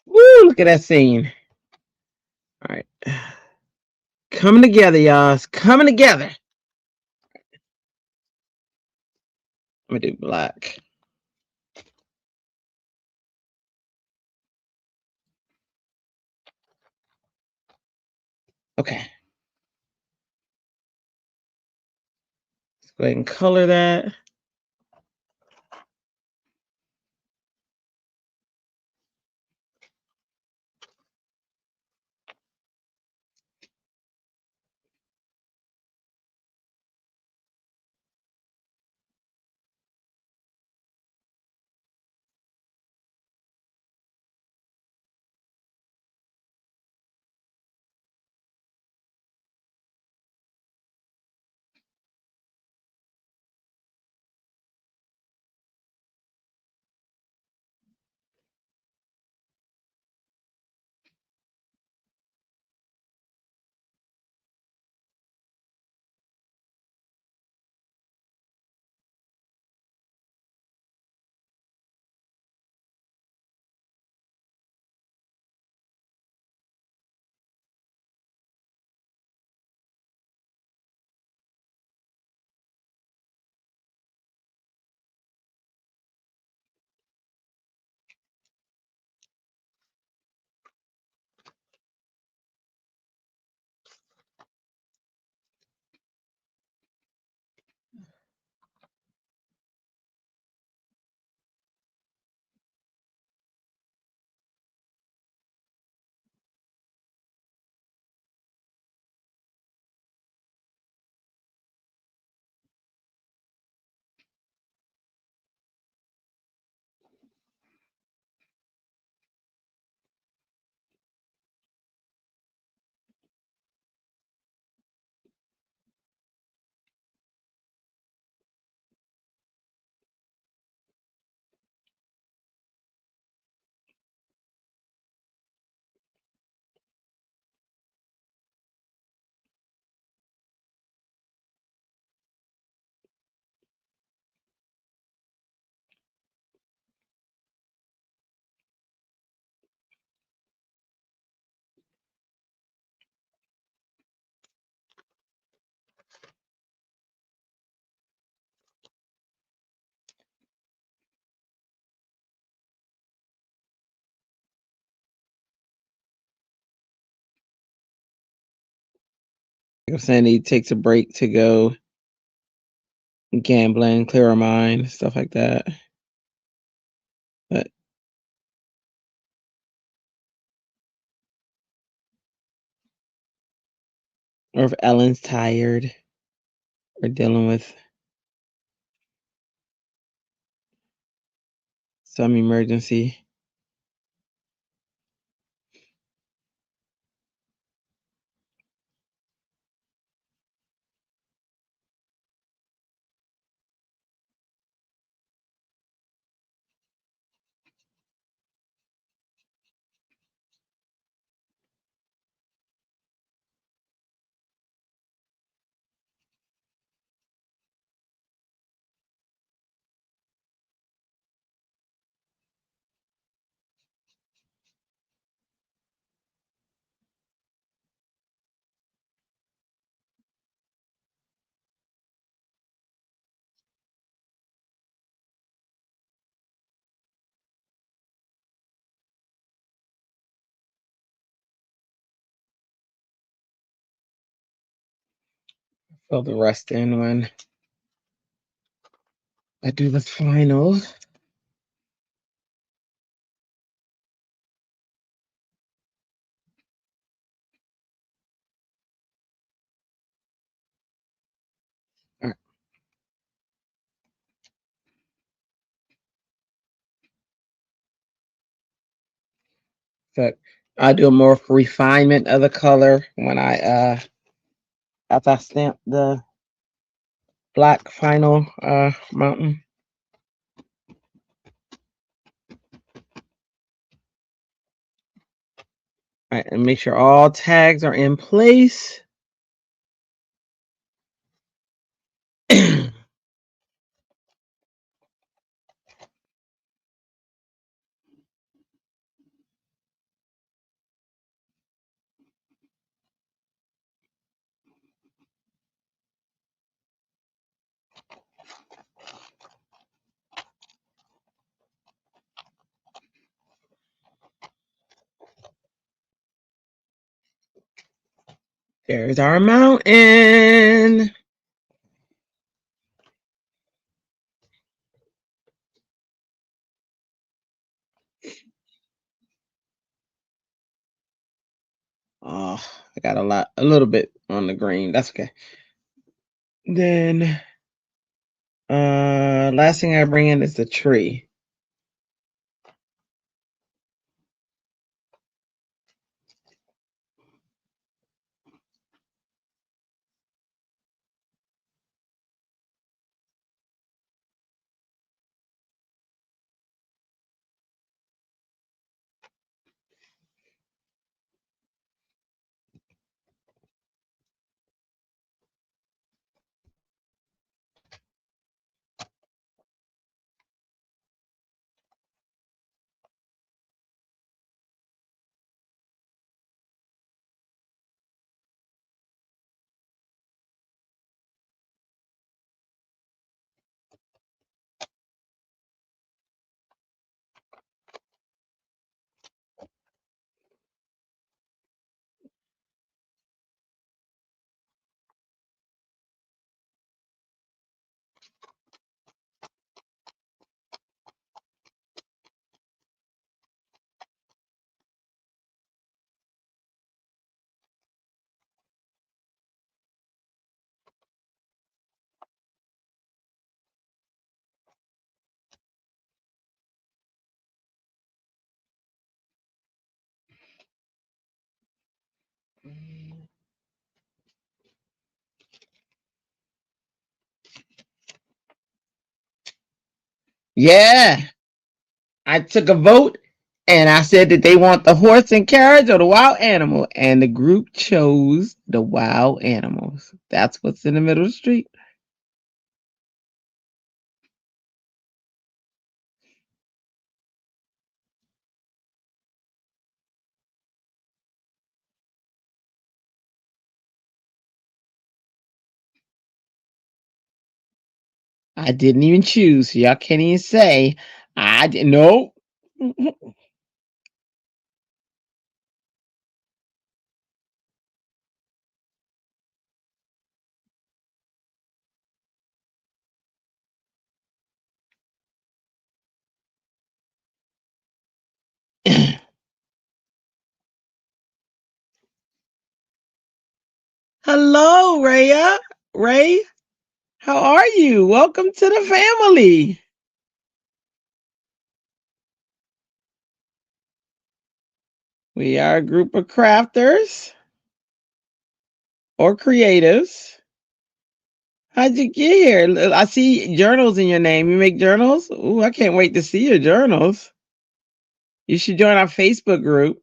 Woo, look at that scene. All right. Coming together, y'all. It's coming together. I'm going to do black. Okay. go ahead and color that. Like Sandy takes a break to go gambling, clear her mind, stuff like that. But or if Ellen's tired or dealing with some emergency. Fill the rest in when I do the final. All right. So I do a more refinement of the color when I after I stamp the black final mountain. All right, and make sure all tags are in place. There's our mountain. I got a little bit on the green. That's okay. Then last thing I bring in is the tree. Yeah, I took a vote and I said that they want the horse and carriage or the wild animal, and the group chose the wild animals. That's what's in the middle of the street. I didn't even choose. So y'all can't even say I didn't know. Hello, Raya. Ray, how are you? Welcome to the family. We are a group of crafters or creatives. How'd you get here? I see journals in your name. You make journals? Ooh, I can't wait to see your journals. You should join our Facebook group.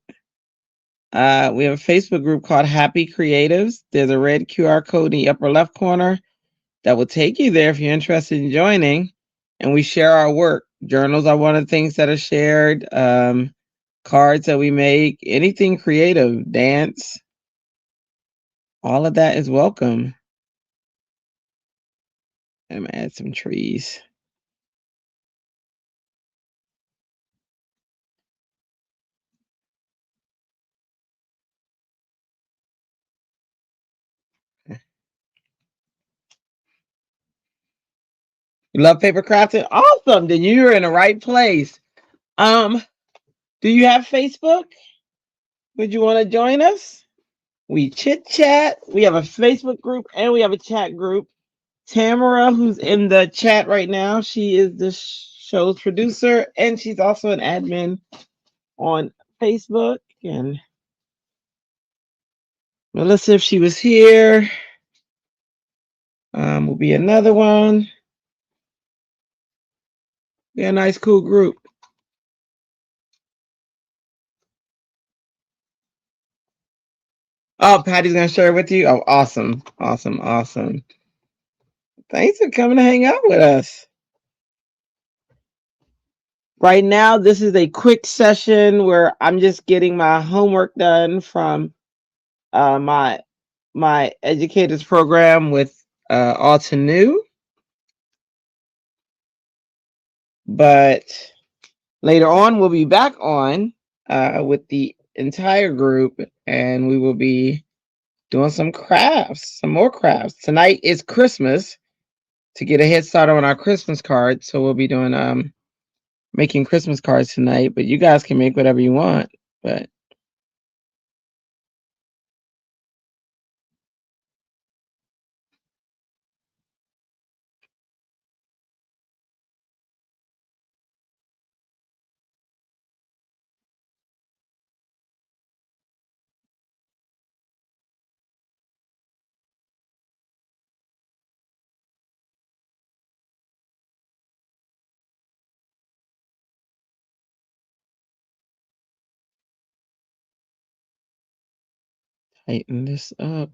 We have a Facebook group called Happy Creatives. There's a red QR code in the upper left corner that will take you there if you're interested in joining. And we share our work. Journals are one of the things that are shared. Cards that we make, anything creative, dance, all of that is welcome. I'm gonna add some trees. You love paper crafting? Awesome. Then you're in the right place. Do you have Facebook? Would you want to join us? We chit chat. We have a Facebook group and we have a chat group. Tamara, who's in the chat right now, she is the show's producer and she's also an admin on Facebook. And Melissa, if she was here, will be another one. We're a nice, cool group. Oh, Patty's gonna share it with you. Oh, awesome, awesome, awesome. Thanks for coming to hang out with us. Right now, this is a quick session where I'm just getting my homework done from my educators program with Altenew. But later on, we'll be back on with the entire group, and we will be doing some crafts, some more crafts. Tonight is Christmas to get a head start on our Christmas cards. So we'll be doing making Christmas cards tonight, but you guys can make whatever you want. But Tighten this up.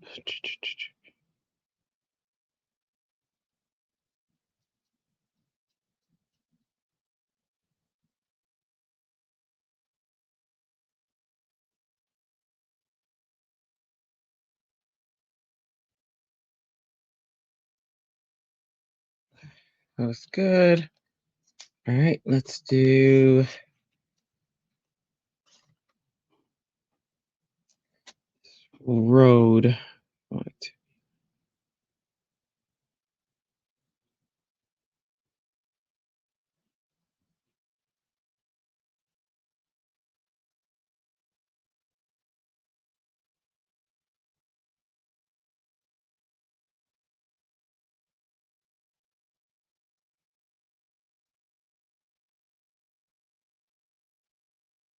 That was good. All right, let's do road.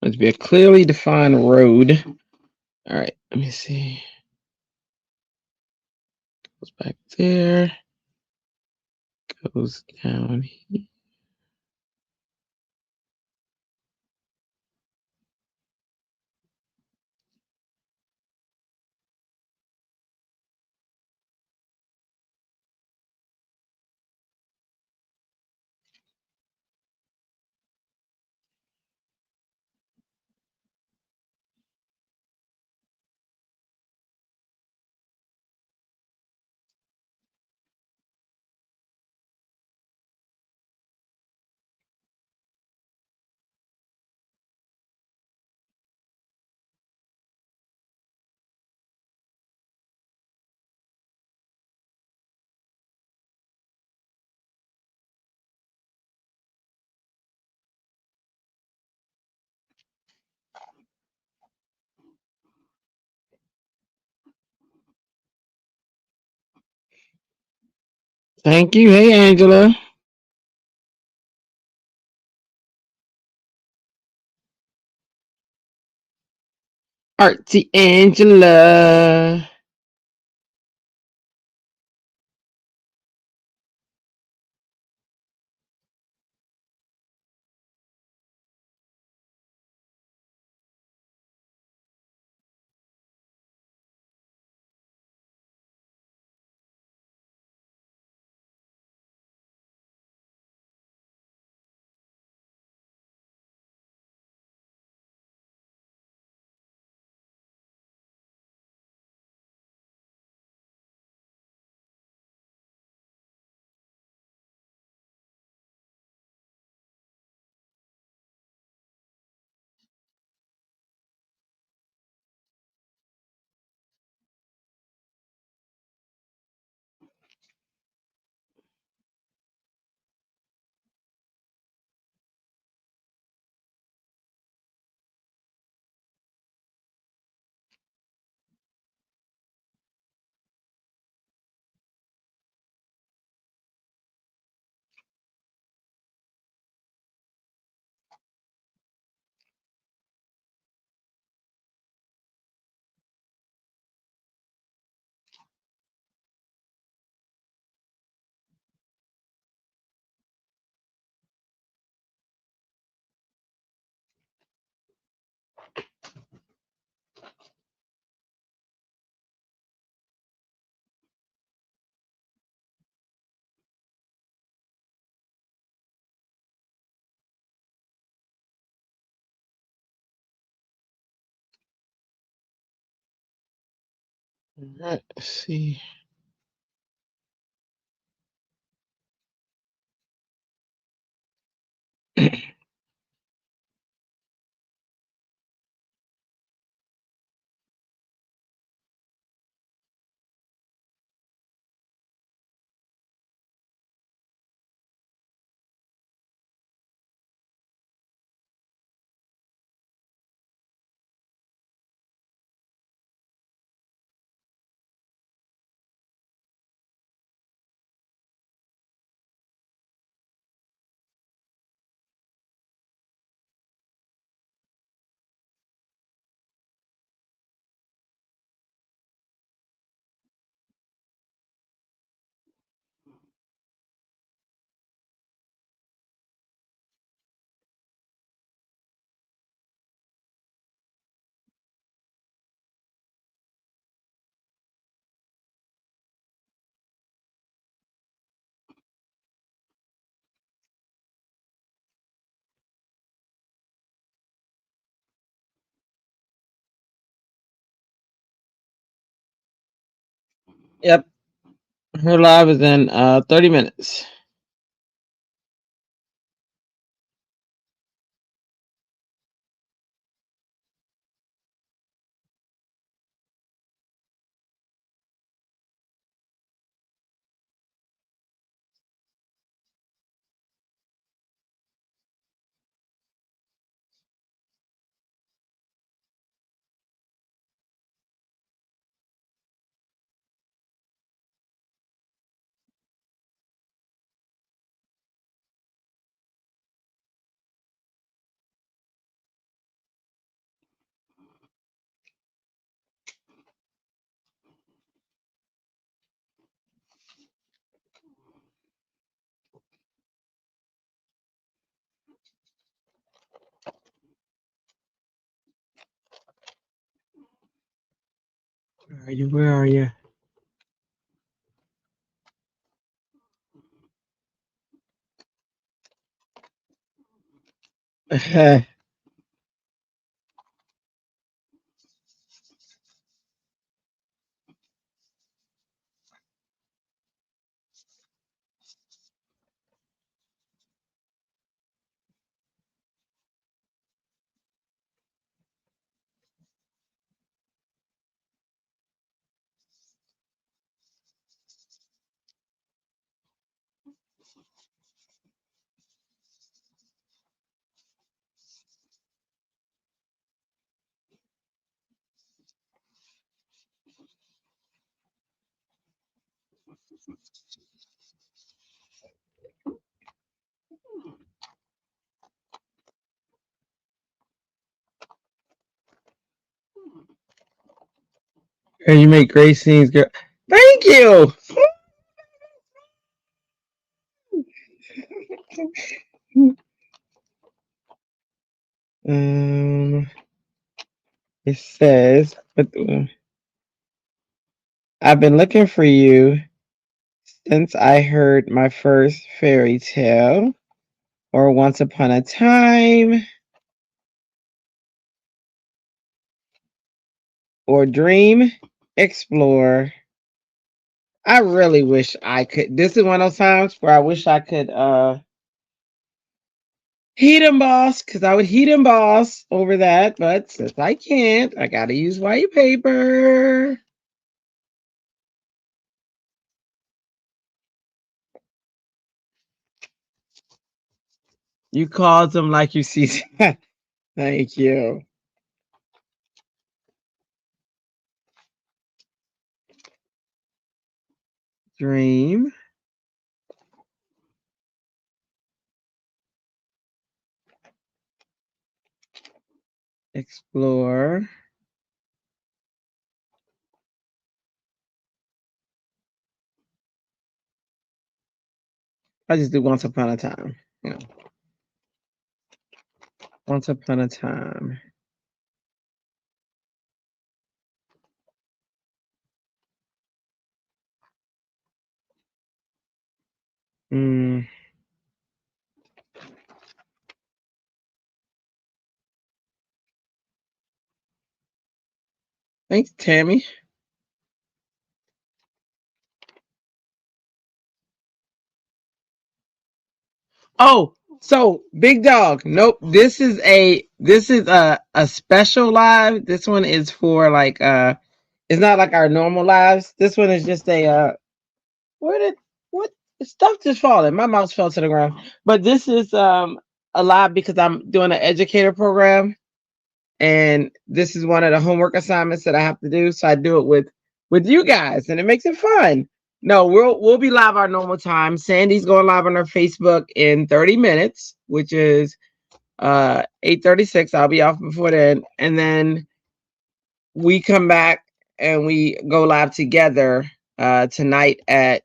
Let's be a clearly defined road. All right, let me see. Goes back there. Goes down here. Thank you. Hey, Angela. Artsy Angela. All right, let's see. Yep. Her live is in 30 minutes. Where are you? Where are you? And you make great scenes, girl. Thank you. Um, it says, I've been looking for you since I heard my first fairy tale, or once upon a time, or dream, explore. I really wish I could. This is one of those times where I wish I could heat emboss, because I would heat emboss over that, but since I can't, I gotta use white paper. You called them like you see. Thank you. Dream, explore. I just do once upon a time. You know, once upon a time. Mm. Thanks, Tammy. Oh, so big dog. Nope. This is a special live. This one is for like it's not like our normal lives. This one is just a where did what stuff just falling? My mouse fell to the ground. But this is a live because I'm doing an educator program, and this is one of the homework assignments that I have to do. So I do it with you guys, and it makes it fun. No, we'll be live our normal time. Sandy's going live on her Facebook in 30 minutes, which is 8:36. I'll be off before then, and then we come back and we go live together tonight at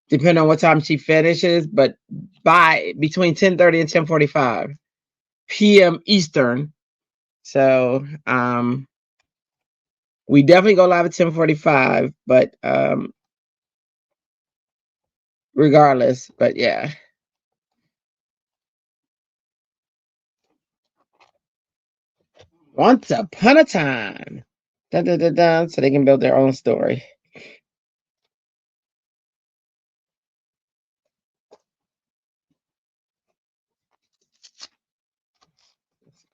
depending on what time she finishes, but by between 10:30 and 10:45 p.m. Eastern. So we definitely go live at 10:45, but regardless, but yeah. Once upon a time. Dun, dun, dun, dun, so they can build their own story.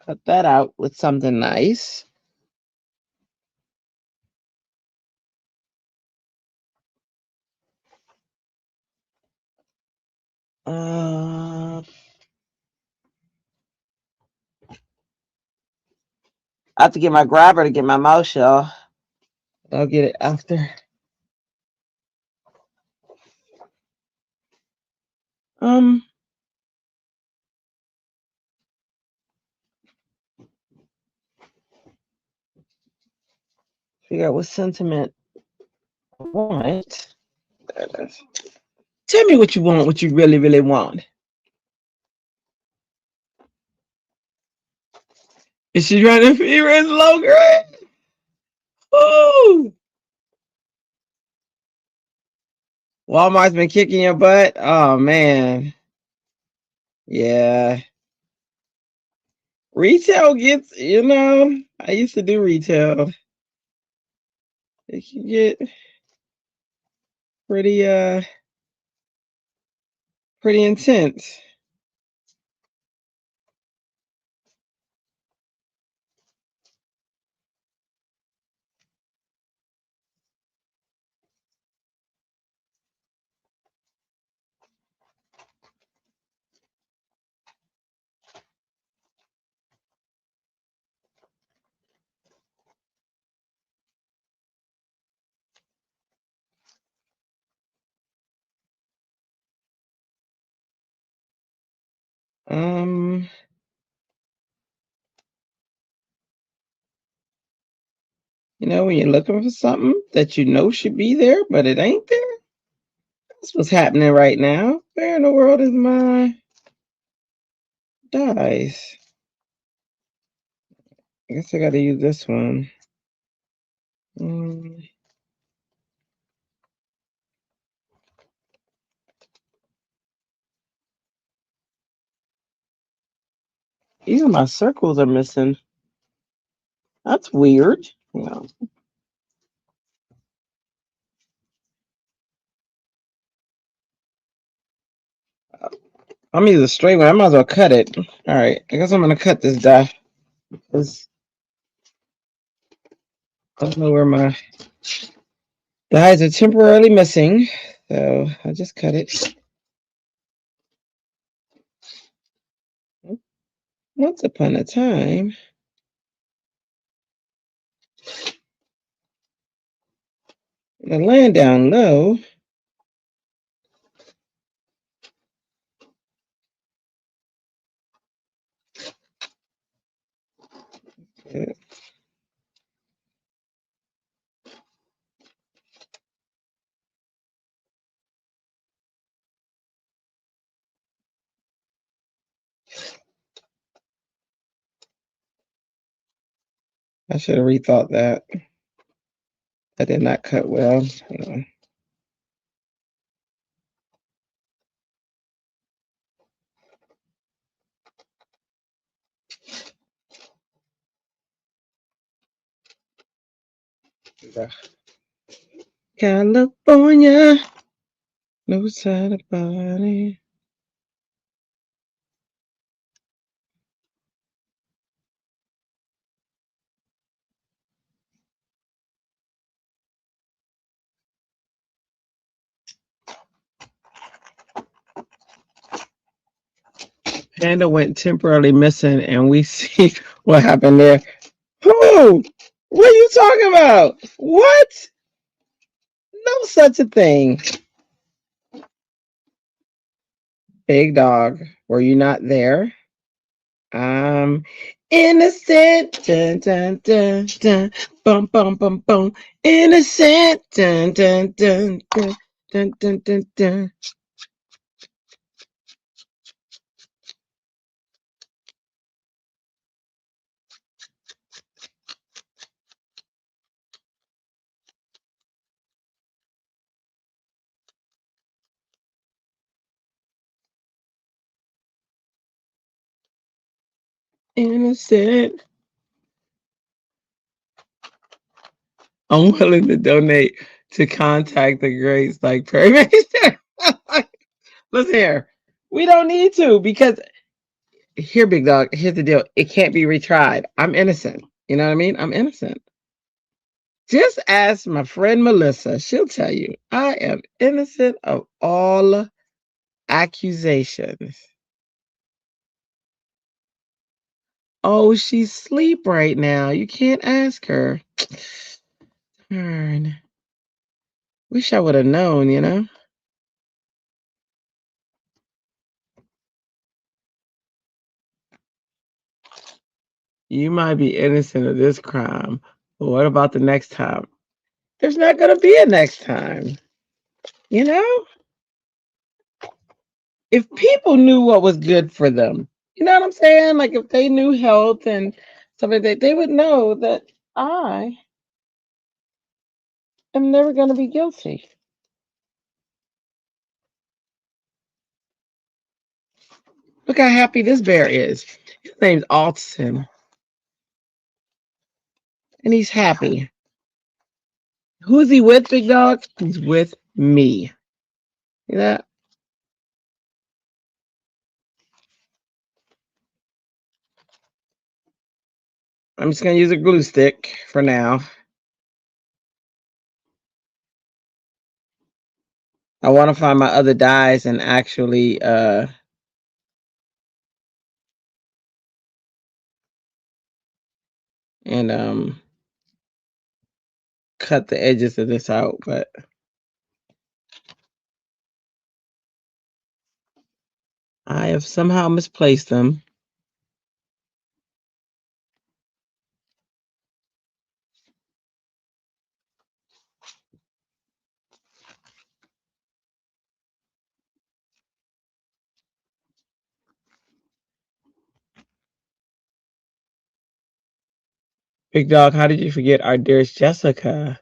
cut that out with something nice. I have to get my grabber to get my mouse shell. I'll get it after. Figure out what sentiment I want. There it is. Tell me what you want, what you really, really want. Is she running fever in low grade? Ooh! Walmart's been kicking your butt. Oh man. Yeah. Retail gets, I used to do retail. It can get pretty intense. When you're looking for something that you know should be there, but it ain't there. That's what's happening right now. Where in the world is my dies? I guess I got to use this one. Even my circles are missing. That's weird. I'm using a straight one. I might as well cut it. All right. I guess I'm going to cut this die. Because I don't know where my dies are temporarily missing. So I just cut it. Once upon a time, the land down low. I should have rethought that. I did not cut well. California, no side of body. Panda went temporarily missing, and we see what happened there. Who? What are you talking about? What? No such a thing. Big dog, were you not there? Innocent. Dun, dun, dun, dun. Bum, bum, bum, bum. Innocent. Dun, dun, dun, dun, dun, dun, dun, dun. Innocent. I'm willing to donate to contact the greats like Perry. Listen here. We don't need to because here, big dog, here's the deal. It can't be retried. I'm innocent. You know what I mean? I'm innocent. Just ask my friend Melissa. She'll tell you I am innocent of all accusations. Oh, she's asleep right now. You can't ask her. Darn. Wish I would have known, you know? You might be innocent of this crime, but what about the next time? There's not going to be a next time, you know? If people knew what was good for them, you know what I'm saying? Like if they knew health and stuff like that, they would know that I am never going to be guilty. Look how happy this bear is. His name's Alton, and he's happy. Who's he with, big dog? He's with me. You know? I'm just going to use a glue stick for now. I want to find my other dies and actually cut the edges of this out, but I have somehow misplaced them. Big dog, how did you forget our dearest Jessica?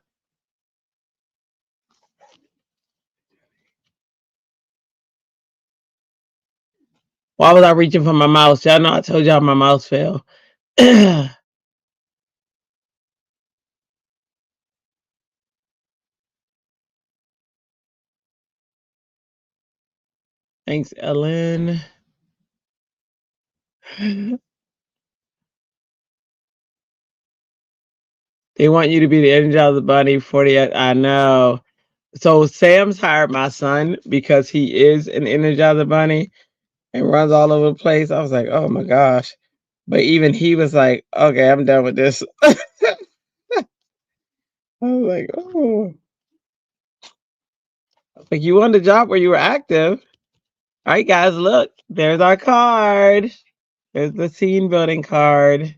Why was I reaching for my mouse? Y'all know I told y'all my mouse fell. Thanks, Ellen. They want you to be the Energizer Bunny 48. I know. So Sam's hired my son because he is an Energizer Bunny and runs all over the place. I was like, oh my gosh. But even he was like, okay, I'm done with this. I was like, oh. Like, you won the job where you were active. All right, guys, look. There's our card. There's the scene building card.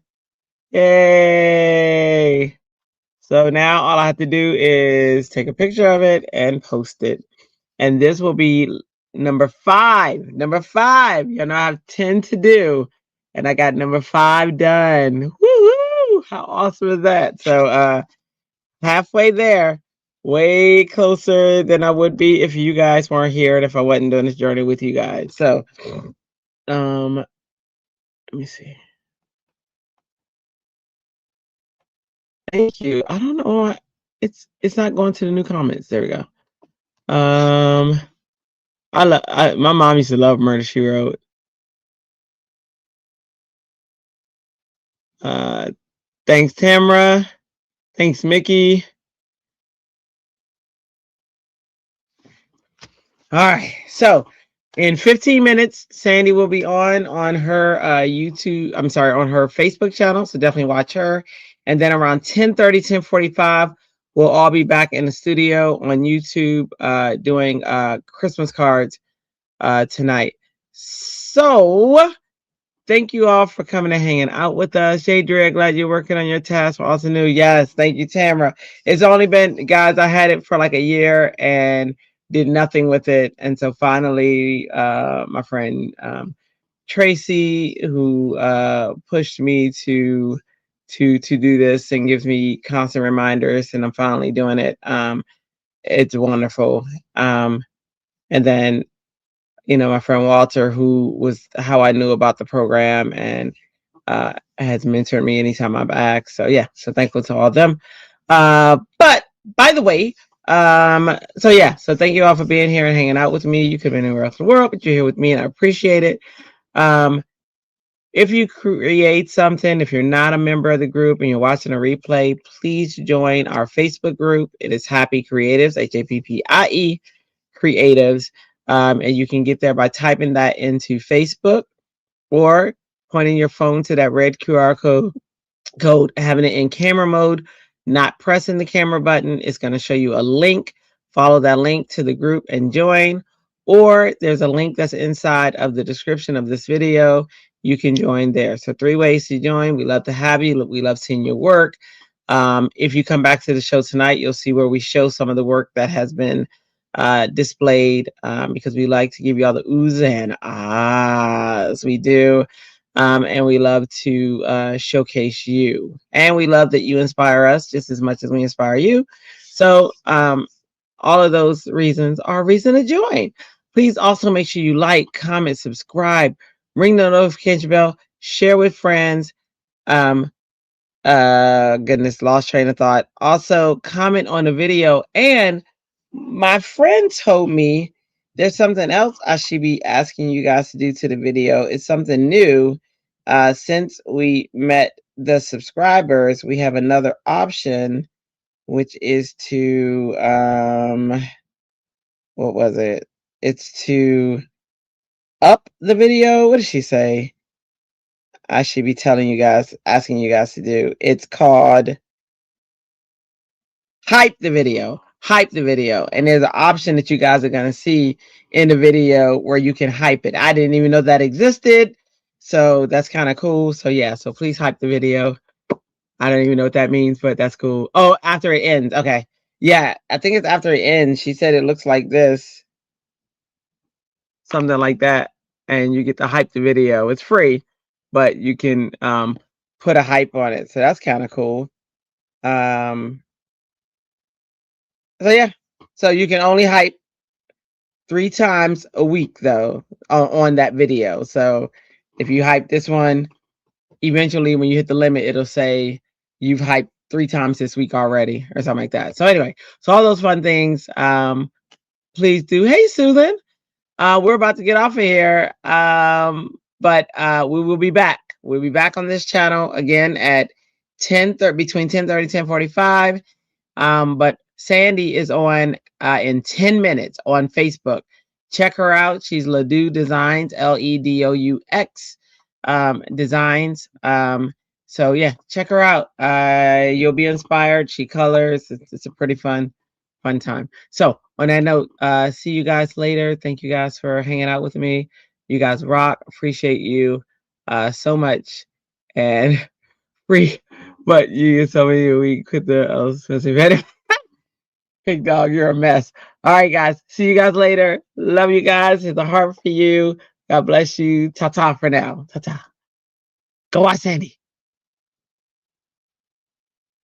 Yay. So now all I have to do is take a picture of it and post it. And this will be number 5. Number 5. You know, I have 10 to do. And I got number 5 done. Woo-hoo! How awesome is that? So halfway there. Way closer than I would be if you guys weren't here and if I wasn't doing this journey with you guys. So let me see. Thank you. I don't know why it's not going to the new comments. There we go. My mom used to love Murder She Wrote. Thanks, Tamara. Thanks, Mickey. All right. So in 15 minutes, Sandy will be on her YouTube. I'm sorry, on her Facebook channel. So definitely watch her. And then around 10:30, 10:45, we'll all be back in the studio on YouTube doing Christmas cards tonight. So thank you all for coming and hanging out with us. Jay Dre, glad you're working on your task for Altenew. Yes, thank you, Tamara. It's only been, guys, I had it for like a year and did nothing with it. And so finally, my friend Tracy, who pushed me to do this and gives me constant reminders, and I'm finally doing it. It's wonderful. And then my friend Walter, who was how I knew about the program and has mentored me anytime I've asked. So yeah, so thankful to all of them. But by the way, so thank you all for being here and hanging out with me. You could have been anywhere else in the world, but you're here with me and I appreciate it. If you create something, if you're not a member of the group and you're watching a replay, please join our Facebook group. It is Happie Creatives, Happie Creatives. And you can get there by typing that into Facebook or pointing your phone to that red QR code, having it in camera mode, not pressing the camera button. It's going to show you a link. Follow that link to the group and join. Or there's a link that's inside of the description of this video. You can join there. So 3 ways to join. We love to have you. We love seeing your work. If you come back to the show tonight, you'll see where we show some of the work that has been displayed, because we like to give you all the oohs and ahs. We do. And we love to showcase you. And we love that you inspire us just as much as we inspire you. So all of those reasons are a reason to join. Please also make sure you like, comment, subscribe, ring the notification bell, share with friends. Goodness, lost train of thought. Also, comment on the video. And my friend told me there's something else I should be asking you guys to do to the video. It's something new. Since we met the subscribers, we have another option, which is to, what was it? It's to up the video. What did she say? I should be telling you guys, asking you guys to do. It's called hype the video. Hype the video. And there's an option that you guys are going to see in the video where you can hype it. I didn't even know that existed. So that's kind of cool. So yeah, so please hype the video. I don't even know what that means, but that's cool. Oh, after it ends. Okay. Yeah, I think it's after it ends. She said it looks like this. Something like that. And you get to hype the video. It's free, but you can put a hype on it. So that's kind of cool. So yeah, so you can only hype 3 times a week though on that video. So if you hype this one, eventually when you hit the limit, it'll say you've hyped 3 times this week already or something like that. So anyway, so all those fun things, please do. Hey, Susan, we're about to get off of here, but we will be back. We'll be back on this channel again at between 10:30 and 10:45. But Sandy is on in 10 minutes on Facebook. Check her out. She's Ledoux Designs, LEDOUX Designs. So yeah, check her out. You'll be inspired. She colors. It's a pretty fun time. So on that note, see you guys later. Thank you guys for hanging out with me. You guys rock. Appreciate you so much. And free, but you some of you we quit the expensive. Big dog, you're a mess. All right, guys. See you guys later. Love you guys. It's a heart for you. God bless you. Ta-ta for now. Ta-ta. Go watch Sandy.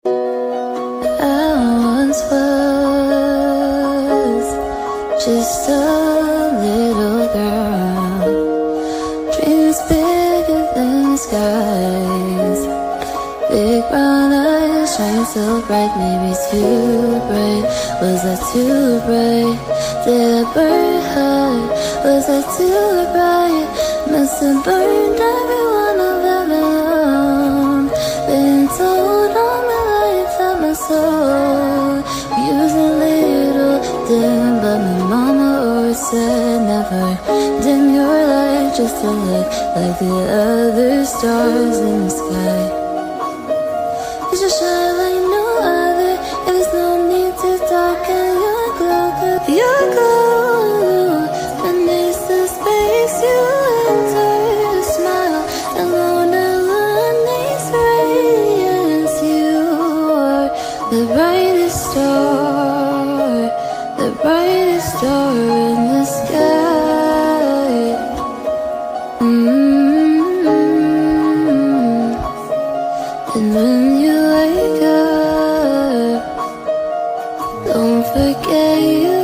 I once was just a little girl, dreams bigger than the skies, big brown eyes shine so bright, maybe too bright. Was I too bright? Did I burn hard? Was I too bright? Must have burned everyone I've ever known. Been told all my life that my soul used a little dim, but my mama always said never dim your light, just to look like the other stars in the sky. You just shine like no other. There's no need to darken your glow, 'cause your glow beneath the space you enter to smile, and Mona Lisa's radiance. You are the brightest star in the sky. And when you wake up, don't forget you